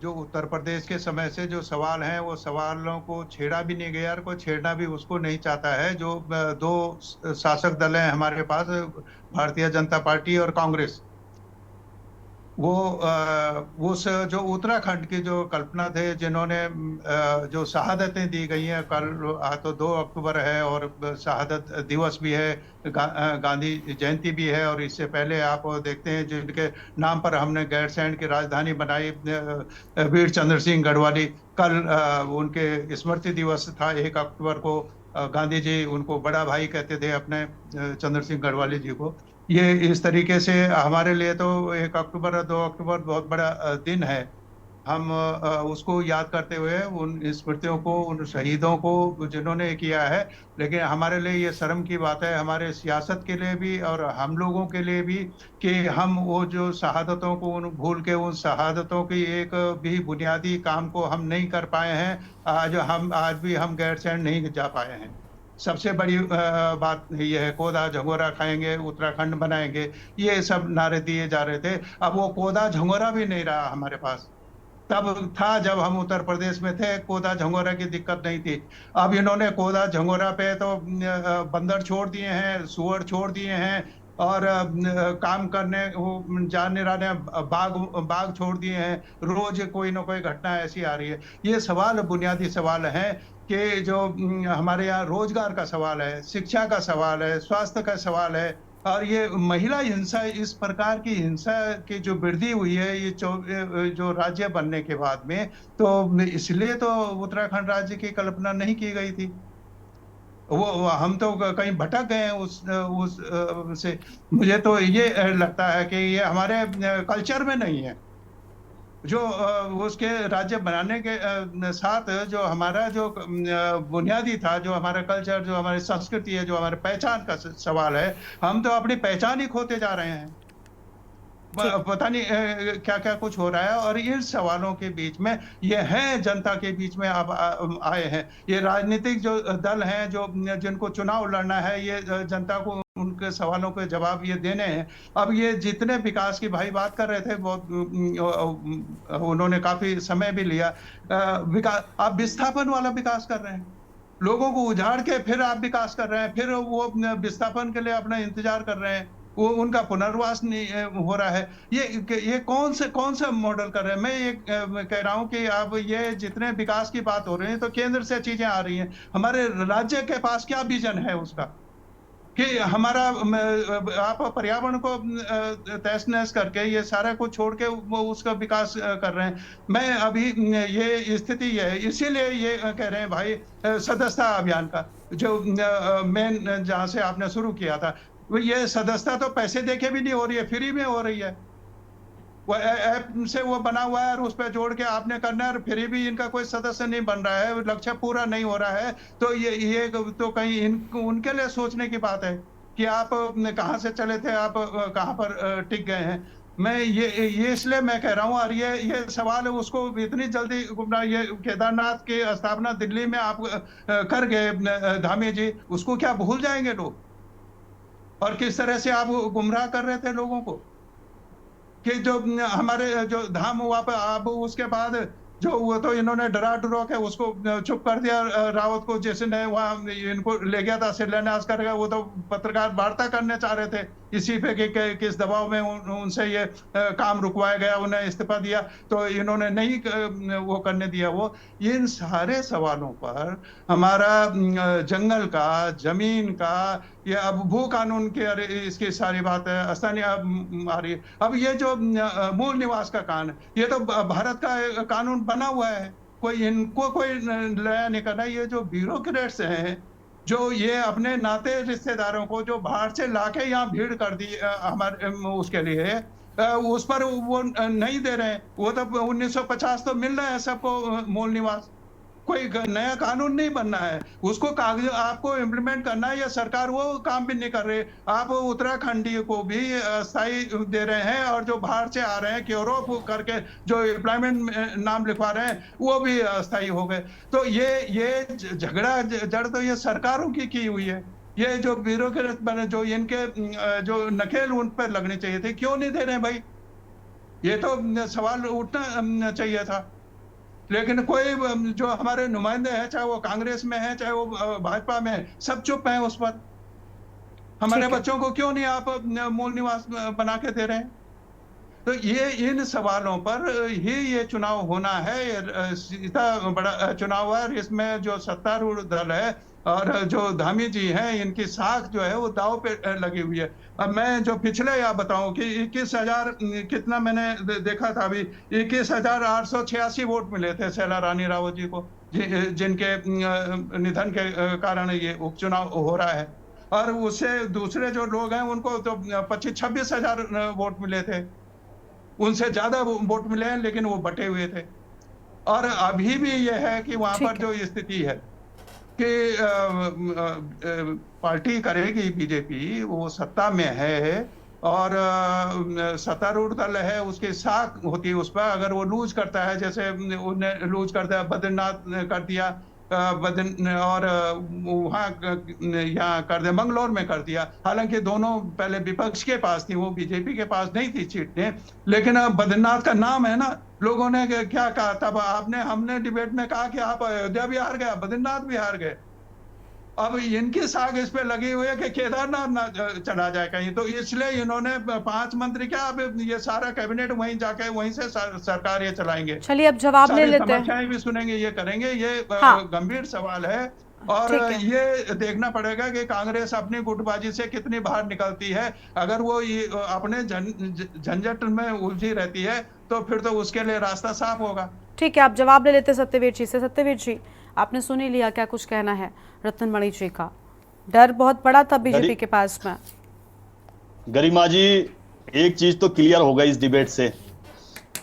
जो उत्तर प्रदेश के समय से जो सवाल हैं वो सवालों को छेड़ा भी नहीं गया और कोई छेड़ना भी उसको नहीं चाहता है। जो 2 शासक दल हैं हमारे पास, भारतीय जनता पार्टी और कांग्रेस, वो उस जो उत्तराखंड की जो कल्पना थे, जिन्होंने जो शहादतें दी गई हैं, कल तो 2 अक्टूबर है और शहादत दिवस भी है, गांधी जयंती भी है, और इससे पहले आप देखते हैं जिनके नाम पर हमने गैरसैंण की राजधानी बनाई, वीर चंद्र सिंह गढ़वाली, कल उनके स्मृति दिवस था 1 अक्टूबर को। गांधी जी उनको बड़ा भाई कहते थे अपने चंद्र सिंह गढ़वाली जी को। ये इस तरीके से हमारे लिए तो 1 अक्टूबर और 2 अक्टूबर बहुत बड़ा दिन है। हम उसको याद करते हुए उन स्मृतियों को, उन शहीदों को जिन्होंने किया है, लेकिन हमारे लिए ये शर्म की बात है, हमारे सियासत के लिए भी और हम लोगों के लिए भी, कि हम वो जो शहादतों को भूल के उन शहादतों की एक भी बुनियादी काम को हम नहीं कर पाए हैं। आज भी हम गैरसैंण नहीं जा पाए हैं। सबसे बड़ी बात ये है, कोदा झंगोरा खाएंगे, उत्तराखंड बनाएंगे, ये सब नारे दिए जा रहे थे। अब वो कोदा झंगोरा भी नहीं रहा हमारे पास। तब था जब हम उत्तर प्रदेश में थे, कोदा झंगोरा की दिक्कत नहीं थी। अब इन्होंने कोदा झंगोरा पे तो बंदर छोड़ दिए हैं, सुअर छोड़ दिए हैं, और काम करने वो जाने राने बाग छोड़ दिए हैं। रोज कोई ना कोई घटना ऐसी आ रही है। ये सवाल बुनियादी सवाल हैं कि जो हमारे यहाँ रोजगार का सवाल है, शिक्षा का सवाल है, स्वास्थ्य का सवाल है, और ये महिला हिंसा, इस प्रकार की हिंसा की जो वृद्धि हुई है ये जो राज्य बनने के बाद में, तो इसलिए तो उत्तराखंड राज्य की कल्पना नहीं की गई थी। वो हम तो कहीं भटक गए हैं उस से। मुझे तो ये लगता है कि ये हमारे कल्चर में नहीं है। जो उसके राज्य बनाने के साथ जो हमारा जो बुनियादी था, जो हमारा कल्चर, जो हमारी संस्कृति है, जो हमारे पहचान का सवाल है, हम तो अपनी पहचान ही खोते जा रहे हैं। पता नहीं क्या क्या कुछ हो रहा है। और इन सवालों के बीच में ये है, जनता के बीच में अब आए हैं ये राजनीतिक जो दल हैं, जो जिनको चुनाव लड़ना है, ये जनता को उनके सवालों के जवाब ये देने हैं। अब ये जितने विकास की भाई बात कर रहे थे, बहुत उन्होंने काफी समय भी लिया। विकास, आप विस्थापन वाला विकास कर रहे हैं, लोगों को उजाड़ के फिर आप विकास कर रहे हैं, फिर वो विस्थापन के लिए अपना इंतजार कर रहे हैं, वो उनका पुनर्वास नहीं हो रहा है। ये कौन सा मॉडल कर रहे हैं? मैं ये कह रहा हूं कि अब ये जितने विकास की बात हो रही है तो केंद्र से चीजें आ रही हैं, हमारे राज्य के पास क्या विजन है उसका कि हमारा आप पर्यावरण को तहस नहस करके ये सारा कुछ छोड़ के वो उसका विकास कर रहे हैं। मैं अभी ये स्थिति है, इसीलिए ये कह रहे हैं भाई सदस्यता अभियान का जो मेन जहां से आपने शुरू किया था, ये सदस्यता तो पैसे देके भी नहीं हो रही है, फ्री में हो रही है। वो ऐप से वो बना हुआ है और उस पर जोड़ के आपने करना है, और फ्री भी इनका कोई सदस्य नहीं बन रहा है, लक्ष्य पूरा नहीं हो रहा है। तो ये तो कहीं उनके लिए सोचने की बात है कि आप कहाँ से चले थे, आप कहाँ पर टिक गए हैं। मैं ये इसलिए मैं कह रहा हूँ, और ये सवाल है उसको इतनी जल्दी गुमराह, ये केदारनाथ की स्थापना दिल्ली में आप कर गए धामी जी, उसको क्या भूल जाएंगे लोग? और किस तरह से आप गुमराह कर रहे थे लोगों को कि जो हमारे जो धाम हुआ पर आप उसके बाद जो वो तो इन्होंने डरा डरा के उसको चुप कर दिया रावत को, जिसने वहाँ इनको ले गया था शिलान्यास करेगा, वो तो पत्रकार वार्ता करने चाह रहे थे इसी पे कि किस दबाव में उनसे ये काम रुकवाया गया, उन्हें इस्तीफा दिया, तो इन्होंने नहीं वो करने दिया। वो इन सारे सवालों पर हमारा जंगल का, जमीन का, ये अब भू कानून के इसकी सारी बात है, स्थानीय आ रही है। अब ये जो मूल निवास का कानून, ये तो भारत का कानून बना हुआ है, कोई इनको कोई नया नहीं करना। ये जो ब्यूरोक्रेट्स हैं, जो ये अपने नाते रिश्तेदारों को जो बाहर से लाके यहाँ भीड़ कर दी हमारे उसके लिए, उस पर वो नहीं दे रहे हैं। वो तो 1950 तो मिल रहा है सबको मूल निवास, कोई नया कानून नहीं बनना है, उसको कागज आपको इम्प्लीमेंट करना है। या सरकार वो काम भी नहीं कर रही। आप उत्तराखंडी को भी स्थायी दे रहे हैं, और जो बाहर से आ रहे हैं क्योरोप करके जो एम्प्लॉयमेंट नाम लिखवा रहे हैं वो भी अस्थायी हो गए। तो ये झगड़ा जड़ तो ये सरकारों की हुई है। ये जो ब्यूरोक्रेट बने, जो इनके जो नकेल उन पर लगने चाहिए थे, क्यों नहीं दे रहे भाई? ये तो सवाल उठना चाहिए था। लेकिन कोई जो हमारे नुमाइंदे हैं, चाहे वो कांग्रेस में है, चाहे वो भाजपा में है, सब चुप हैं उस पर। हमारे बच्चों को क्यों नहीं आप मूल निवास बना के दे रहे हैं? तो ये इन सवालों पर ही ये चुनाव होना है। सीधा बड़ा चुनाव है। इसमें जो सत्तारूढ़ दल है और जो धामी जी हैं, इनकी साख जो है वो दाव पे लगी हुई है। अब मैं जो पिछले या बताऊं कि 21,000 कितना मैंने देखा था, अभी 21,886 वोट मिले थे शैला रानी रावत जी को, जिनके निधन के कारण ये उपचुनाव हो रहा है। और उससे दूसरे जो लोग हैं उनको तो 25-26,000 वोट मिले थे, उनसे ज्यादा वोट मिले हैं, लेकिन वो बटे हुए थे। और अभी भी ये है कि वहां पर जो स्थिति है कि पार्टी करेगी बीजेपी, वो सत्ता में है और सत्तारूढ़ दल है, उसकी साख होती है उस पर। अगर वो लूज करता है, जैसे उन्हें लूज कर दिया, बद्रीनाथ कर दिया, और वहाँ यहाँ कर दिया, मंगलौर में कर दिया। हालांकि दोनों पहले विपक्ष के पास थी, वो बीजेपी के पास नहीं थी सीटें, लेकिन अब बद्रीनाथ का नाम है ना। लोगों ने क्या कहा तब, हमने डिबेट में कहा कि आप अयोध्या भी हार गए, बद्रीनाथ भी हार गए। अब इनकी साख इस पे लगी हुई है कि केदारनाथ ना चला जाए कहीं, तो इसलिए इन्होंने 5 मंत्री क्या, अब ये सारा कैबिनेट वहीं जाके वहीं से सरकार ये चलाएंगे। चलिए अब जवाब ले लेते हैं। समस्याएं भी सुनेंगे, ये करेंगे, ये गंभीर सवाल है। और ये देखना पड़ेगा कि कांग्रेस अपनी गुटबाजी से कितनी बाहर निकलती है। अगर वो अपने झंझट में उलझी रहती है तो फिर तो उसके लिए रास्ता साफ होगा। ठीक है, आप जवाब ले लेते सत्यवीर जी से। सत्यवीर जी, आपने सुन ही लिया, क्या कुछ कहना है रत्न मणि जी का? डर बहुत बड़ा था बीजेपी के पास में। गरिमा जी, एक चीज तो क्लियर हो गई इस डिबेट से,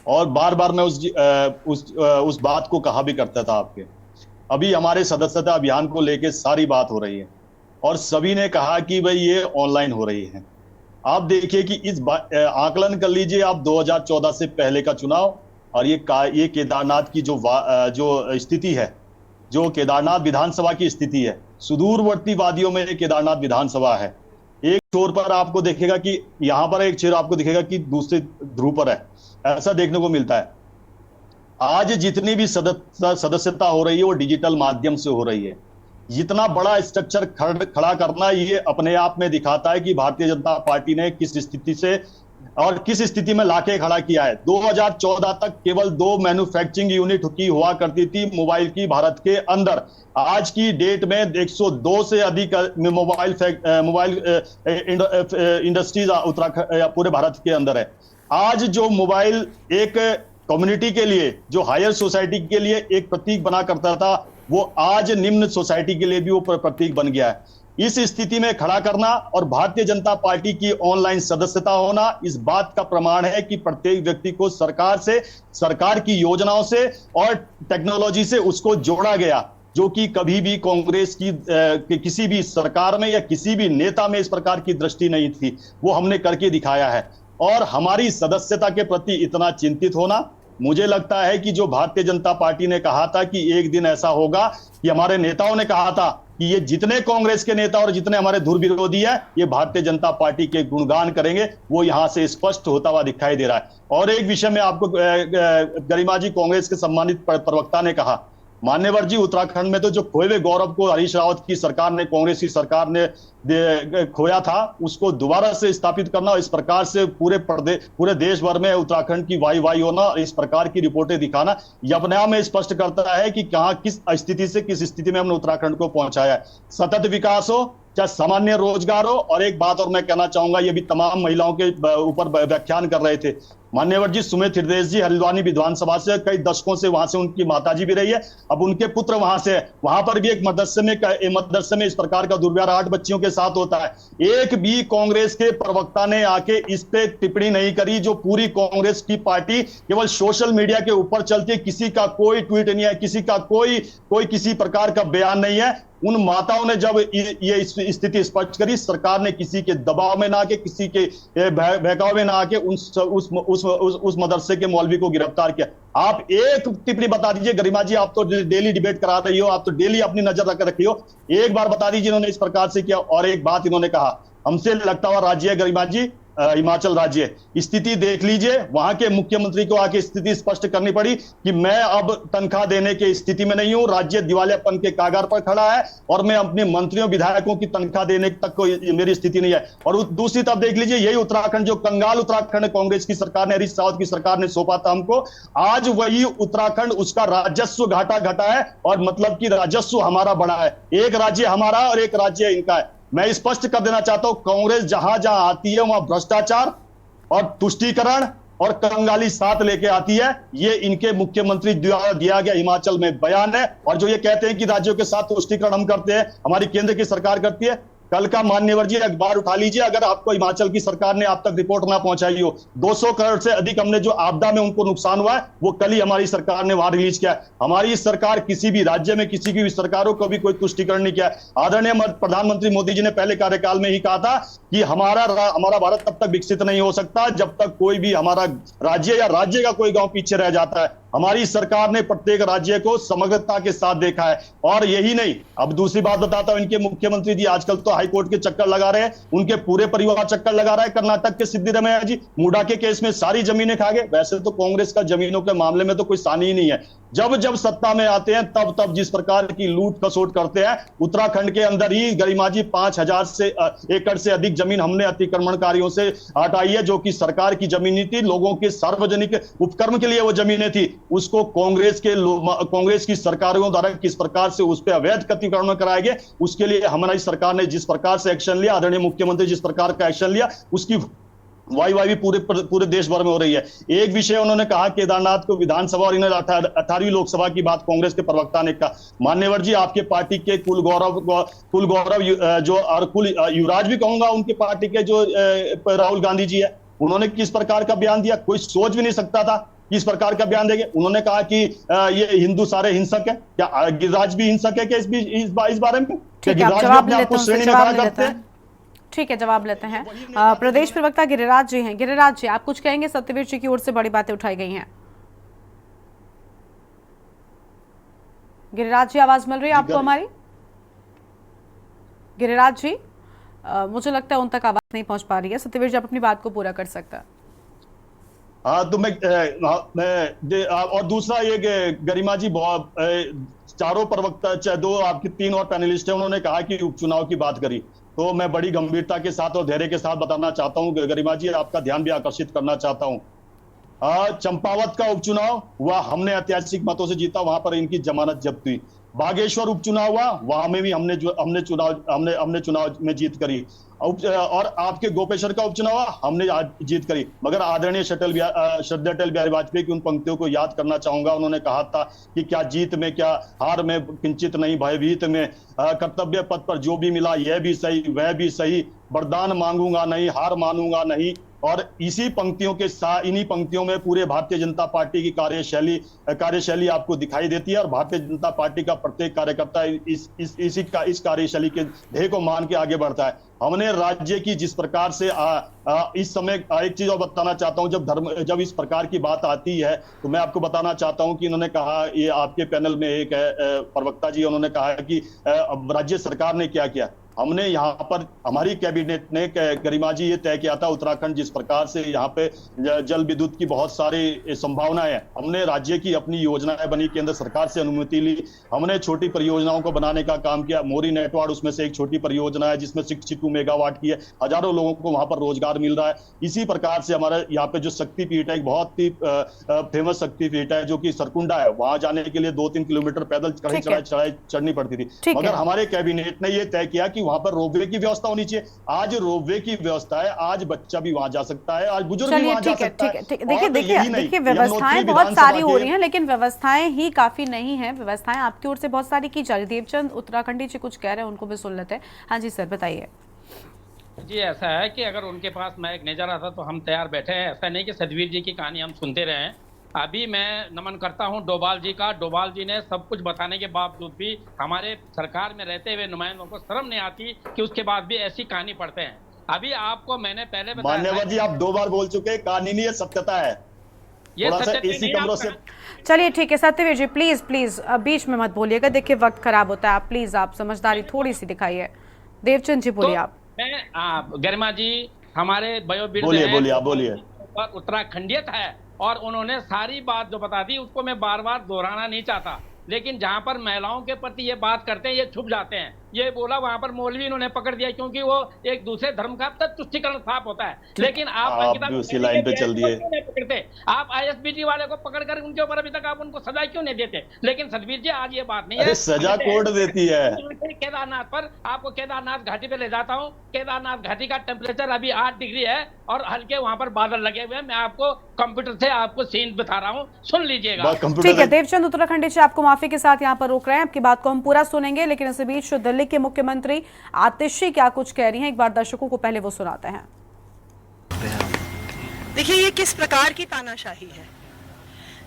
और बार बार मैं उस बात को कहा भी करता था आपके। अभी हमारे सदस्यता अभियान को लेके सारी बात हो रही है और सभी ने कहा कि भाई ये ऑनलाइन हो रही है। आप देखिए कि इस आकलन कर लीजिए आप 2014 से पहले का चुनाव और ये केदारनाथ की जो स्थिति है, जो केदारनाथ विधानसभा की स्थिति है, सुदूरवर्ती वादियों में केदारनाथ विधानसभा है। एक छोर पर आपको देखेगा कि यहां पर, एक छोर आपको दिखेगा कि दूसरे ध्रुव पर है, ऐसा देखने को मिलता है। आज जितनी भी सदस्यता हो रही है वो डिजिटल माध्यम से हो रही है। जितना बड़ा स्ट्रक्चर खड़ा करना, ये अपने आप में दिखाता है कि भारतीय जनता पार्टी ने किस स्थिति से और किस स्थिति में लाके खड़ा किया है। 2014 तक केवल 2 मैन्युफैक्चरिंग यूनिट की हुआ करती थी मोबाइल की भारत के अंदर। आज की डेट में 102 से अधिक मोबाइल इंडस्ट्रीज उत्तराखंड पूरे भारत के अंदर है। आज जो मोबाइल एक कम्युनिटी के लिए, जो हायर सोसाइटी के लिए एक प्रतीक बना करता था, वो आज निम्न सोसाइटी के लिए भी वो प्रतीक बन गया है। इस स्थिति में खड़ा करना और भारतीय जनता पार्टी की ऑनलाइन सदस्यता होना इस बात का प्रमाण है कि प्रत्येक व्यक्ति को सरकार की योजनाओं से और टेक्नोलॉजी से उसको जोड़ा गया, जो कि कभी भी कांग्रेस की किसी भी सरकार में या किसी भी नेता में इस प्रकार की दृष्टि नहीं थी। वो हमने करके दिखाया है। और हमारी सदस्यता के प्रति इतना चिंतित होना, मुझे लगता है कि जो भारतीय जनता पार्टी ने कहा था कि एक दिन ऐसा होगा, कि हमारे नेताओं ने कहा था कि ये जितने कांग्रेस के नेता और जितने हमारे धुर विरोधी है, ये भारतीय जनता पार्टी के गुणगान करेंगे, वो यहां से स्पष्ट होता हुआ दिखाई दे रहा है। और एक विषय में आपको गरिमा जी, कांग्रेस के सम्मानित प्रवक्ता ने कहा, मान्यवर जी, उत्तराखंड में तो जो खोए हुए गौरव को हरीश रावत की सरकार ने, कांग्रेस की सरकार ने खोया था, उसको दोबारा से स्थापित करना, इस प्रकार से पूरे देश भर में उत्तराखंड की वाई होना, इस प्रकार की रिपोर्टें दिखाना, ये अपने आप में स्पष्ट करता है कि कहां किस स्थिति में हमने उत्तराखंड को पहुंचाया है। सतत विकास हो चाहे सामान्य रोजगार हो। और एक बात और मैं कहना चाहूंगा, ये भी तमाम महिलाओं के ऊपर व्याख्यान कर रहे थे मान्यवर जी, सुमित हृदय जी हल्द्वानी विधानसभा से कई दशकों से वहां से उनकी माताजी भी रही है, अब उनके पुत्र वहां से है। वहां पर भी एक मदरसे में इस प्रकार का दुर्व्यवहार 8 बच्चियों के साथ होता है। एक भी कांग्रेस के प्रवक्ता ने आके इस पे टिप्पणी नहीं करी। जो पूरी कांग्रेस की पार्टी केवल सोशल मीडिया के ऊपर चलती है, किसी का कोई ट्वीट नहीं है, किसी का कोई किसी प्रकार का बयान नहीं है। उन माताओं ने जब ये स्थिति स्पष्ट करी, सरकार ने किसी के दबाव में ना आके, किसी के बहकाव में ना आके उस मदरसे के मौलवी को गिरफ्तार किया। आप एक टिप्पणी बता दीजिए गरिमा जी, आप तो डेली डिबेट करा रही हो, आप तो डेली अपनी नजर रख रखी हो, एक बार बता दीजिए इन्होंने इस प्रकार से किया। और एक बात इन्होंने कहा, हमसे लगता हुआ राज्य है गरिमा जी, हिमाचल राज्य, स्थिति देख लीजिए, वहां के मुख्यमंत्री को आके स्थिति स्पष्ट करनी पड़ी कि मैं अब तनख्वाह देने की स्थिति में नहीं हूं, राज्य दिवालियापन के कागार पर खड़ा है और मैं अपने मंत्रियों विधायकों की तनख्वाह देने तक को मेरी स्थिति नहीं है। और दूसरी तरफ देख लीजिए, यही उत्तराखंड, जो कंगाल उत्तराखंड कांग्रेस की सरकार ने, हरीश रावत की सरकार ने सौंपा था हमको, आज वही उत्तराखंड, उसका राजस्व घटा है और मतलब कि राजस्व हमारा बढ़ा है। एक राज्य हमारा और एक राज्य इनका है। मैं स्पष्ट कर देना चाहता हूं, कांग्रेस जहां जहां आती है वहां भ्रष्टाचार और तुष्टीकरण और कंगाली साथ लेके आती है। ये इनके मुख्यमंत्री द्वारा दिया गया हिमाचल में बयान है। और जो ये कहते हैं कि राज्यों के साथ तुष्टीकरण हम करते हैं, हमारी केंद्र की सरकार करती है, कल का मान्यवर जी अखबार उठा लीजिए, अगर आपको हिमाचल की सरकार ने आप तक रिपोर्ट ना पहुंचाई हो, 200 करोड़ से अधिक हमने जो आपदा में उनको नुकसान हुआ है, वो कल ही हमारी सरकार ने वहां रिलीज किया है। हमारी सरकार किसी भी राज्य में किसी की भी सरकारों को भी कोई तुष्टीकरण नहीं किया। आदरणीय प्रधानमंत्री मोदी जी ने पहले कार्यकाल में ही कहा था कि हमारा भारत तब तक विकसित नहीं हो सकता जब तक कोई भी हमारा राज्य या राज्य का कोई गांव पीछे रह जाता है। हमारी सरकार ने प्रत्येक राज्य को समग्रता के साथ देखा है। और यही नहीं, अब दूसरी बात बताता हूं, इनके मुख्यमंत्री जी आजकल तो हाईकोर्ट के चक्कर लगा रहे हैं, उनके पूरे परिवार चक्कर लगा रहा है। कर्नाटक के सिद्धिरमैया जी मुडा के केस में सारी जमीनें खा गए। वैसे तो कांग्रेस का जमीनों के मामले में तो कोई सानी ही नहीं है। जब जब सत्ता में आते हैं तब तब जिस प्रकार की लूट खसोट करते हैं। उत्तराखंड के अंदर ही गरिमा जी 5000 एकड़ से अधिक जमीन हमने अतिक्रमणकारियों से हटाई है, जो कि सरकार की जमीन थी, लोगों के सार्वजनिक उपक्रम के लिए वो जमीनें थी। उसको कांग्रेस की सरकारों द्वारा किस प्रकार से उस पर अवैध अतिक्रमण कराए गए, उसके लिए हमारी सरकार ने जिस प्रकार से एक्शन लिया, आदरणीय मुख्यमंत्री जिस प्रकार का एक्शन लिया, उसकी वाई पूरे देश भर में हो रही है। एक विषय उन्होंने कहा केदारनाथ को विधानसभा, और इन्होंने 18वीं लोकसभा की बात कांग्रेस के प्रवक्ता ने कहा। मान्यवर जी, आपके पार्टी के कुल गौरव जो और कुल युवराज भी कहूंगा उनके पार्टी के जो राहुल गांधी जी है, उन्होंने किस प्रकार का बयान दिया, कोई सोच भी नहीं सकता था किस प्रकार का बयान देंगे। उन्होंने कहा कि ये हिंदू सारे हिंसक है। क्या गिरिराज भी हिंसक है क्या इस बारे में? क्या गिरिराज भी अपने आप को श्रेणी में खड़ा करते हैं? ठीक है, जवाब लेते हैं। प्रदेश प्रवक्ता गिरिराज जी हैं। गिरिराज जी, आप कुछ कहेंगे? सत्यवीर जी की ओर से बड़ी बातें उठाई गई हैं। गिरिराज जी, आवाज मिल रही है आपको हमारी? गिरिराज जी, मुझे लगता है उन तक आवाज नहीं पहुंच पा रही है। सत्यवीर जी, आप अपनी बात को पूरा कर सकता है। हाँ, तो और दूसरा ये गरिमा जी, चारों प्रवक्ता, दो आपके 3 और पैनलिस्ट है, उन्होंने कहा कि उपचुनाव की बात करी, तो मैं बड़ी गंभीरता के साथ और धैर्य के साथ बताना चाहता हूं गरिमा जी, आपका ध्यान भी आकर्षित करना चाहता हूं। चंपावत का उपचुनाव हुआ, हमने ऐतिहासिक मतों से जीता, वहां पर इनकी जमानत जब्त हुई। बागेश्वर उपचुनाव हुआ, वहां में भी हमने चुनाव में जीत करी। और आपके गोपेश्वर का उपचुनाव हुआ, हमने जीत करी। मगर आदरणीय श्रद्धेय अटल बिहारी वाजपेयी की उन पंक्तियों को याद करना चाहूंगा। उन्होंने कहा था कि क्या जीत में क्या हार में किंचित नहीं, भयभीत में कर्तव्य पथ पर जो भी मिला यह भी सही वह भी सही, वरदान मांगूंगा नहीं हार मानूंगा नहीं। और इसी पंक्तियों के साथ, इन्हीं पंक्तियों में पूरे भारतीय जनता पार्टी की कार्यशैली आपको दिखाई देती है। और भारतीय जनता पार्टी का प्रत्येक कार्यकर्ता इस कार्यशैली के ध्येय को मान के आगे बढ़ता है। हमने राज्य की जिस प्रकार से इस समय एक चीज और बताना चाहता हूं, जब इस प्रकार की बात आती है तो मैं आपको बताना चाहता हूं कि इन्होंने कहा, ये आपके पैनल में एक प्रवक्ता जी, उन्होंने कहा कि राज्य सरकार ने क्या किया। हमने यहाँ पर, हमारी कैबिनेट ने गरिमा जी ये तय किया था, उत्तराखंड जिस प्रकार से यहाँ पे जल विद्युत की बहुत सारी संभावनाएं हैं, हमने राज्य की अपनी योजनाएं बनी, केंद्र सरकार से अनुमति ली, हमने छोटी परियोजनाओं को बनाने का काम किया। मोरी नेटवर्क उसमें से एक छोटी परियोजना है जिसमें 62 मेगावाट की है, हजारों लोगों को वहां पर रोजगार मिल रहा है। इसी प्रकार से हमारे यहाँ पे जो शक्तिपीठ है, एक बहुत ही फेमस शक्तिपीठ है जो कि सरकुंडा है, वहां जाने के लिए 2-3 किलोमीटर पैदल चढ़ाई चढ़नी पड़ती थी। मगर हमारे कैबिनेट ने यह तय किया कि वहां पर रोपवे की व्यवस्था होनी चाहिए। आज रोपवे की व्यवस्था है, आज बच्चा भी वहां जा सकता है, आज बुजुर्ग भी वहां जा सकता है। देखिए व्यवस्थाएं बहुत सारी हो रही हैं, लेकिन व्यवस्थाएं ही काफी नहीं है। व्यवस्थाएं आपकी ओर से बहुत सारी की जा रही है। देवचंद उत्तराखंडी जी कुछ कह रहे हैं, उनको भी सुन लेते हैं। हाँ जी सर, बताइए। जी, ऐसा है कि अगर उनके पास माइक नहीं जा रहा था तो हम तैयार बैठे हैं। ऐसा नहीं कि सतवीर जी की कहानी हम सुनते रहे हैं। अभी मैं नमन करता हूं डोभाल जी का। डोभाल जी ने सब कुछ बताने के बावजूद भी हमारे सरकार में रहते हुए नुमाइंदों को शर्म नहीं आती कि उसके बाद भी ऐसी कहानी पढ़ते हैं। अभी आपको मैंने पहले बताया, मान्यवर जी आप 2 बार बोल चुके, कहानी नहीं है, सत्यता है। ये इसी कमरों से चलिए ठीक है सत्यवीर जी, प्लीज बीच में मत बोलिएगा। देखिए वक्त खराब होता है, आप प्लीज आप समझदारी थोड़ी सी दिखाइए। देवचंद जी बोलिए आप। मैं गरिमा जी, हमारे बोलिए उत्तराखंडियत है और उन्होंने सारी बात जो बता दी उसको मैं बार बार दोहराना नहीं चाहता, लेकिन जहां पर महिलाओं के प्रति ये बात करते हैं ये छुप जाते हैं। ये बोला वहां पर मौलवी इन्होंने पकड़ दिया क्योंकि वो एक दूसरे धर्म का तुष्टीकरण साफ होता है। लेकिन आप उसी लाइन पे चल दिए। पकड़ते आप ISBT वाले को पकड़कर उनके ऊपर अभी तक आप उनको सजा क्यों नहीं देते? लेकिन सतवीर जी आज ये बात नहीं है, सजा कोर्ट देती है। केदारनाथ पर आपको केदारनाथ घाटी पे ले जाता हूँ। केदारनाथ घाटी का टेम्परेचर अभी 8 डिग्री है और हल्के वहां पर बादल लगे हुए हैं। मैं आपको कंप्यूटर से आपको सीन बता रहा हूँ, सुन लीजिएगा। ठीक है देवचंद उत्तराखंडी जी, आपको माफी के साथ यहाँ पर रोक रहे हैं, आपकी बात को हम पूरा सुनेंगे, लेकिन इस बीच दिल्ली के मुख्यमंत्री आतिशी क्या कुछ कह रही हैं, एक बार दर्शकों को पहले वो सुनाते हैं। देखिए ये किस प्रकार की तानाशाही है,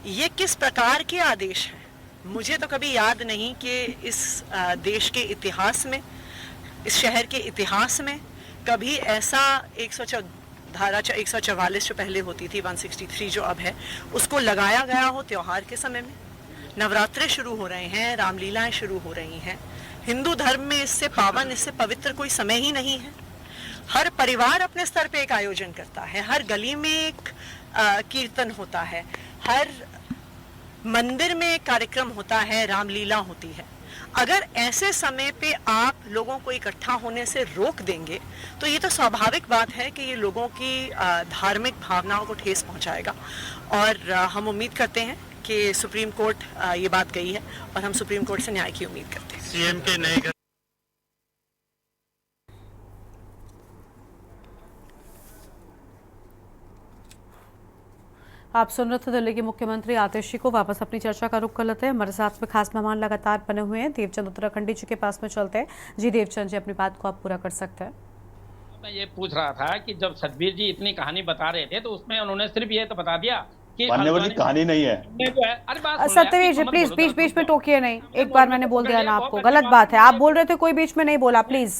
ये किस प्रकार के आदेश हैं। मुझे तो कभी याद नहीं कि इस देश के इतिहास में, इस शहर के इतिहास में कभी ऐसा धारा 144 जो पहले होती थी, 163 जो अब है, उसको लगाया गया हो त्योहार के समय में। नवरात्रे शुरू हो रहे हैं, रामलीलाएं शुरू हो रही हैं। हिंदू धर्म में इससे पावन, इससे पवित्र कोई समय ही नहीं है। हर परिवार अपने स्तर पे एक आयोजन करता है, हर गली में एक कीर्तन होता है, हर मंदिर में एक कार्यक्रम होता है, रामलीला होती है। अगर ऐसे समय पे आप लोगों को इकट्ठा होने से रोक देंगे तो ये तो स्वाभाविक बात है कि ये लोगों की धार्मिक भावनाओं को ठेस पहुंचाएगा। और हम उम्मीद करते हैं कि सुप्रीम कोर्ट ये बात कही है और हम सुप्रीम कोर्ट से न्याय की उम्मीद करते हैं। सीएम के नए आप सुन रहे थे दिल्ली के मुख्यमंत्री आतिशी को। वापस अपनी चर्चा का रुख कर लेते हैं। हमारे साथ में खास मेहमान लगातार बने हुए हैं। देवचंद उत्तराखंडी जी के पास में चलते हैं। जी देवचंद जी, अपनी बात को आप पूरा कर सकते हैं। मैं ये पूछ रहा था कि जब सतबीर जी इतनी कहानी बता रहे थे तो उसमें उन्होंने सिर्फ ये तो बता दिया कि कहानी नहीं है। अरे बात सत्यवीर जी प्लीज बीच में टोकिए नहीं। एक बार मैंने बोल दिया ना आपको, गलत बात है। आप बोल रहे थे, कोई बीच में नहीं बोला, प्लीज।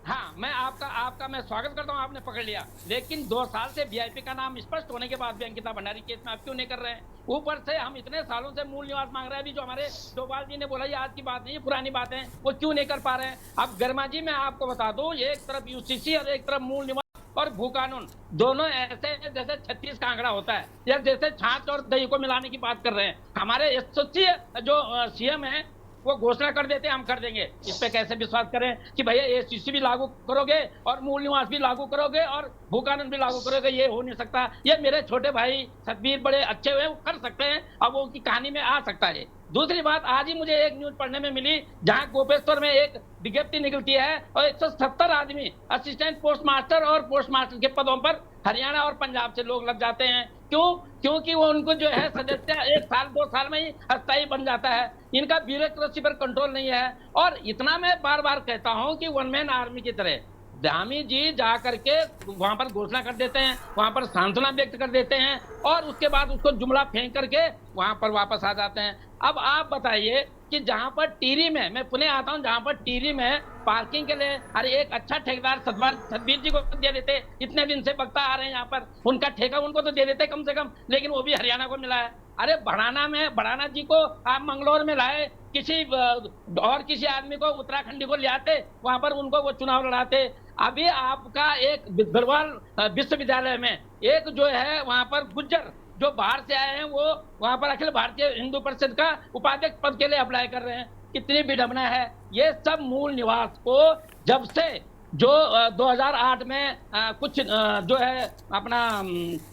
हाँ, मैं आपका मैं स्वागत करता हूँ, आपने पकड़ लिया। लेकिन 2 साल से वीआईपी का नाम स्पष्ट होने के बाद भी अंकिता भंडारी केस में आप क्यों नहीं कर रहे हैं? ऊपर से हम इतने सालों से मूल निवास मांग रहे हैं। अभी जो हमारे डोभाल जी ने बोला, ये आज की बात नहीं, ये पुरानी बात है, वो क्यों नहीं कर पा रहे हैं? अब गर्मा जी, मैं आपको बता दूं, एक तरफ यूसीसी और एक तरफ मूल निवास और भू कानून, दोनों ऐसे जैसे 36 का आंकड़ा होता है, या जैसे छाछ और दही को मिलाने की बात कर रहे हैं। हमारे एसओसी जो सीएम है वो घोषणा कर देते हैं हम कर देंगे। इस पे कैसे विश्वास करें कि भैया एसीसी भी लागू करोगे और मूल निवास भी लागू करोगे और भू कानून भी लागू करोगे? ये हो नहीं सकता। ये मेरे छोटे भाई सतबीर बड़े अच्छे हुए, वो कर सकते हैं, अब वो की कहानी में आ सकता है। दूसरी बात, आज ही मुझे एक न्यूज पढ़ने में मिली जहां गोपेश्वर में एक विज्ञप्ति निकलती है और 170 आदमी असिस्टेंट पोस्ट मास्टर और पोस्ट मास्टर के पदों पर हरियाणा और पंजाब से लोग लग जाते हैं। क्यों? क्योंकि वो उनको जो है सदस्य 1 साल 2 साल में ही अस्थायी बन जाता है। इनका ब्यूरोक्रेसी पर कंट्रोल नहीं है। और इतना मैं बार बार कहता हूं कि वन मैन आर्मी की तरह धामी जी जा करके वहां पर घोषणा कर देते हैं, वहां पर सांत्वना व्यक्त कर देते हैं और उसके बाद उसको जुमला फेंक करके वहां पर वापस आ जाते हैं। अब आप बताइए कि जहां पर टिहरी में, मैं पुणे आता हूं, जहां पर टिहरी में पार्किंग के लिए अरे एक अच्छा ठेकेदार सतबीर जी को दे देते, इतने दिन से बगता आ रहे हैं यहाँ पर, उनका ठेका उनको तो दे देते कम से कम, लेकिन वो भी हरियाणा को मिला है। अरे बढ़ाना जी को आप मंगलौर में लाए, किसी आदमी को उत्तराखंडी को ले आते, वहां पर उनको वो चुनाव लड़ाते। अभी आपका एक गढ़वाल विश्वविद्यालय में एक जो है वहां पर गुज्जर जो बाहर से आए हैं, वो वहां पर अखिल भारतीय हिंदू परिषद का उपाध्यक्ष पद के लिए अप्लाई कर रहे हैं। कितनी विडंबना है। ये सब मूल निवास को जब से जो 2008 में कुछ जो है अपना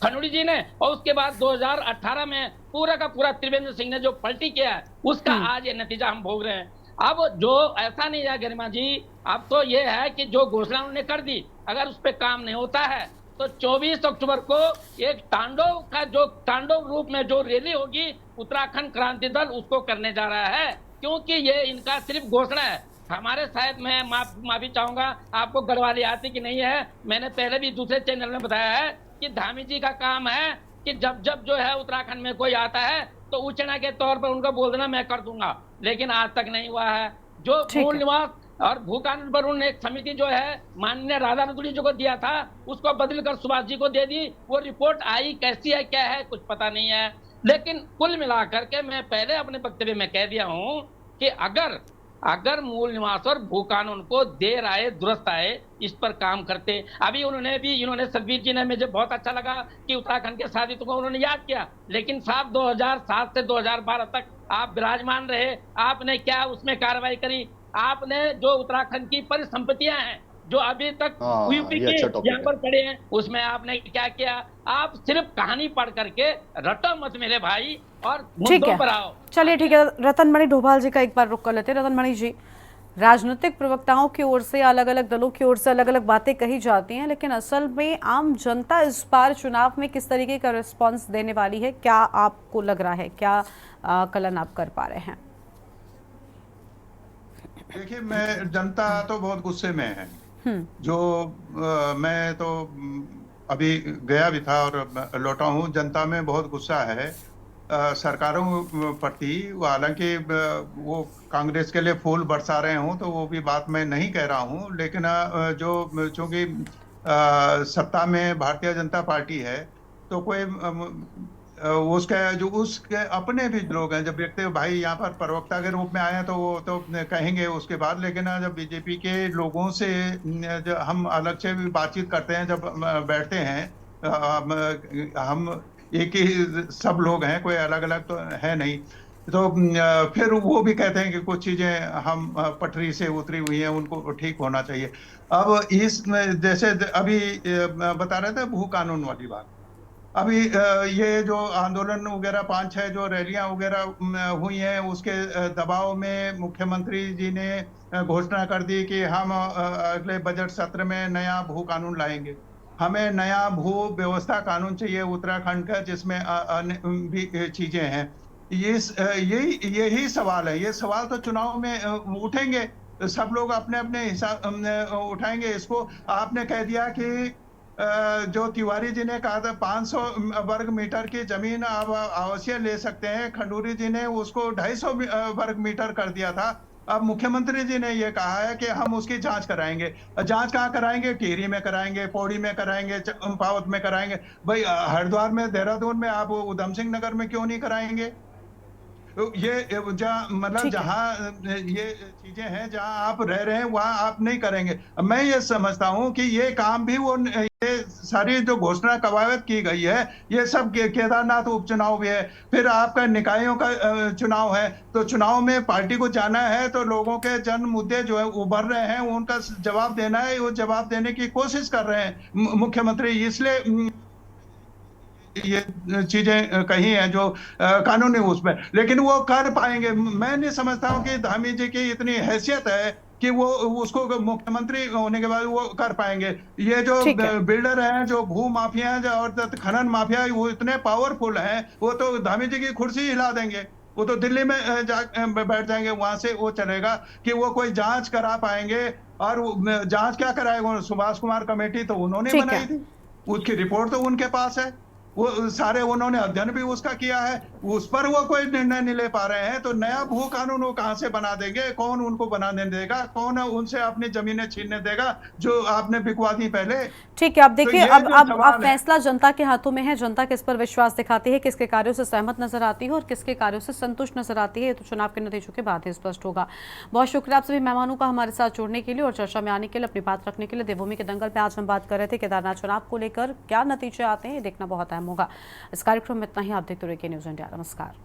खनौड़ी जी ने और उसके बाद 2018 में पूरा का पूरा त्रिवेंद्र सिंह ने जो पलटी किया है, उसका आज ये नतीजा हम भोग रहे हैं। अब जो ऐसा नहीं है गरिमा जी, अब तो ये है कि जो घोषणा उन्होंने कर दी, अगर उस पर काम नहीं होता है तो 24 अक्टूबर को एक तांडव रूप में जो रैली होगी, उत्तराखंड क्रांति दल उसको करने जा रहा है। क्योंकि ये इनका सिर्फ घोषणा है। हमारे शायद मैं माफी चाहूंगा, आपको गढ़वाली आती कि नहीं है, मैंने पहले भी दूसरे चैनल में बताया है कि धामी जी का काम है कि जब जो है उत्तराखंड में कोई आता है तो उचना के तौर पर उनको बोल देना मैं कर दूंगा, लेकिन आज तक नहीं हुआ है। जो मूल निवास और भू कानून पर उन्होंने एक समिति जो है माननीय राधा रतुड़ी जी को दिया था, उसको बदलकर सुभाष जी को दे दी। वो रिपोर्ट आई, कैसी है क्या है कुछ पता नहीं है। लेकिन कुल मिलाकर के मैं पहले अपने वक्तव्य में कह दिया हूं कि अगर मूल निवास और भू कानून को देर आए दुरुस्त आए, इस पर काम करते। अभी इन्होंने सतबीर जी ने, मुझे बहुत अच्छा लगा कि उत्तराखंड के साथियों को उन्होंने याद किया, लेकिन साहब 2007 से 2012 तक आप विराजमान रहे, आपने क्या उसमें कार्रवाई करी? आपने जो उत्तराखंड की परिसंपत्तियां हैं जो अभी तक यूपी के यहाँ पर पड़े हैं, उसमें आपने क्या किया? आप सिर्फ कहानी पढ़ करके रटो मत मेरे भाई और मुद्दों पर आओ। चलिए ठीक है, रतनमणि डोभाल जी का एक बार रुक कर लेते हैं। रतनमणि जी, राजनीतिक प्रवक्ताओं की ओर से, अलग अलग दलों की ओर से अलग अलग बातें कही जाती हैं, लेकिन असल में आम जनता इस बार चुनाव में किस तरीके का रिस्पॉन्स देने वाली है, क्या आपको लग रहा है? क्या कलन आप कर पा रहे हैं? देखिए, मैं जनता तो बहुत गुस्से में है। जो मैं तो अभी गया भी था और लौटा हूँ। जनता में बहुत गुस्सा है सरकारों प्रति। हालांकि वो कांग्रेस के लिए फूल बरसा रहे हों तो वो भी बात मैं नहीं कह रहा हूँ, लेकिन जो चूंकि सत्ता में भारतीय जनता पार्टी है, तो कोई उसके अपने भी लोग हैं, जब देखते हो भाई यहाँ पर प्रवक्ता के रूप में आए हैं तो वो तो कहेंगे उसके बाद, लेकिन जब बीजेपी के लोगों से जब हम अलग से भी बातचीत करते हैं, जब बैठते हैं, हम एक ही सब लोग हैं, कोई अलग अलग तो है नहीं, तो फिर वो भी कहते हैं कि कुछ चीजें हम पटरी से उतरी हुई हैं, उनको ठीक होना चाहिए। अब इस जैसे अभी बता रहे थे भू कानून वाली बात, अभी ये जो आंदोलन वगैरह 5-6 जो रैलियां वगैरह हुई हैं, उसके दबाव में मुख्यमंत्री जी ने घोषणा कर दी कि हम अगले बजट सत्र में नया भू कानून लाएंगे। हमें नया भू व्यवस्था कानून चाहिए उत्तराखंड का, जिसमें अन्य भी चीजें हैं। यही सवाल है। ये सवाल तो चुनाव में उठेंगे, सब लोग अपने अपने हिसाब उठाएंगे इसको। आपने कह दिया कि जो तिवारी जी ने कहा था 500 वर्ग मीटर की जमीन आप अवश्य ले सकते हैं, खंडूरी जी ने उसको 250 वर्ग मीटर कर दिया था। अब मुख्यमंत्री जी ने ये कहा है कि हम उसकी जांच कराएंगे। जांच कहाँ कराएंगे? टिहरी में कराएंगे, पौड़ी में कराएंगे, चंपावत में कराएंगे। भाई हरिद्वार में, देहरादून में, आप उधम सिंह नगर में क्यों नहीं कराएंगे? ये मतलब जहाँ ये चीजें हैं जहाँ आप रह रहे हैं वहाँ आप नहीं करेंगे। मैं ये समझता हूँ कि ये काम भी वो, ये सारी जो घोषणा कवायद की गई है, ये सब केदारनाथ उपचुनाव भी है, फिर आपका निकायों का चुनाव है, तो चुनाव में पार्टी को जाना है तो लोगों के जन मुद्दे जो है उभर रहे हैं, उनका जवाब देना है। वो जवाब देने की कोशिश कर रहे हैं मुख्यमंत्री, इसलिए ये चीजें कही हैं जो कानूनी उसमें, लेकिन वो कर पाएंगे। मैं नहीं समझता हूँ कि धामी जी की इतनी हैसियत है कि वो उसको मुख्यमंत्री होने के बाद वो कर पाएंगे। ये जो बिल्डर हैं, जो भू माफिया हैं और खनन माफिया है, वो इतने पावरफुल हैं, वो तो धामी जी की कुर्सी हिला देंगे। वो तो दिल्ली में बैठ जाएंगे, वहां से वो चलेगा कि वो कोई जांच करा पाएंगे। और जांच क्या कराएगा? सुभाष कुमार कमेटी तो उन्होंने बनाई थी, उसकी रिपोर्ट तो उनके पास है, वो सारे उन्होंने अध्ययन भी उसका किया है, उस पर वो कोई निर्णय नहीं ले पा रहे हैं। तो नया भू कानून वो कहां से बना देंगे? कौन उनको बनाने देगा? कौन उनसे अपनी जमीनें छीनने देगा जो आपने बिकवा दी पहले? ठीक है, अब देखिए, अब फैसला जनता के हाथों में है। जनता किस पर विश्वास दिखाती है, किसके कार्यों से सहमत नजर आती है और किसके कार्यों से संतुष्ट नजर आती है, तो चुनाव के नतीजों के बाद ही स्पष्ट होगा। बहुत शुक्रिया आप सभी मेहमानों का हमारे साथ जुड़ने के लिए और चर्चा में आने के लिए, अपनी बात रखने के लिए। देवभूमि के दंगल पे आज हम बात कर रहे थे केदारनाथ चुनाव को लेकर, क्या नतीजे आते हैं ये देखना बहुत अहम होगा। इस कार्यक्रम में इतना ही। आप देखते रहिए न्यूज़ इंडिया। नमस्कार।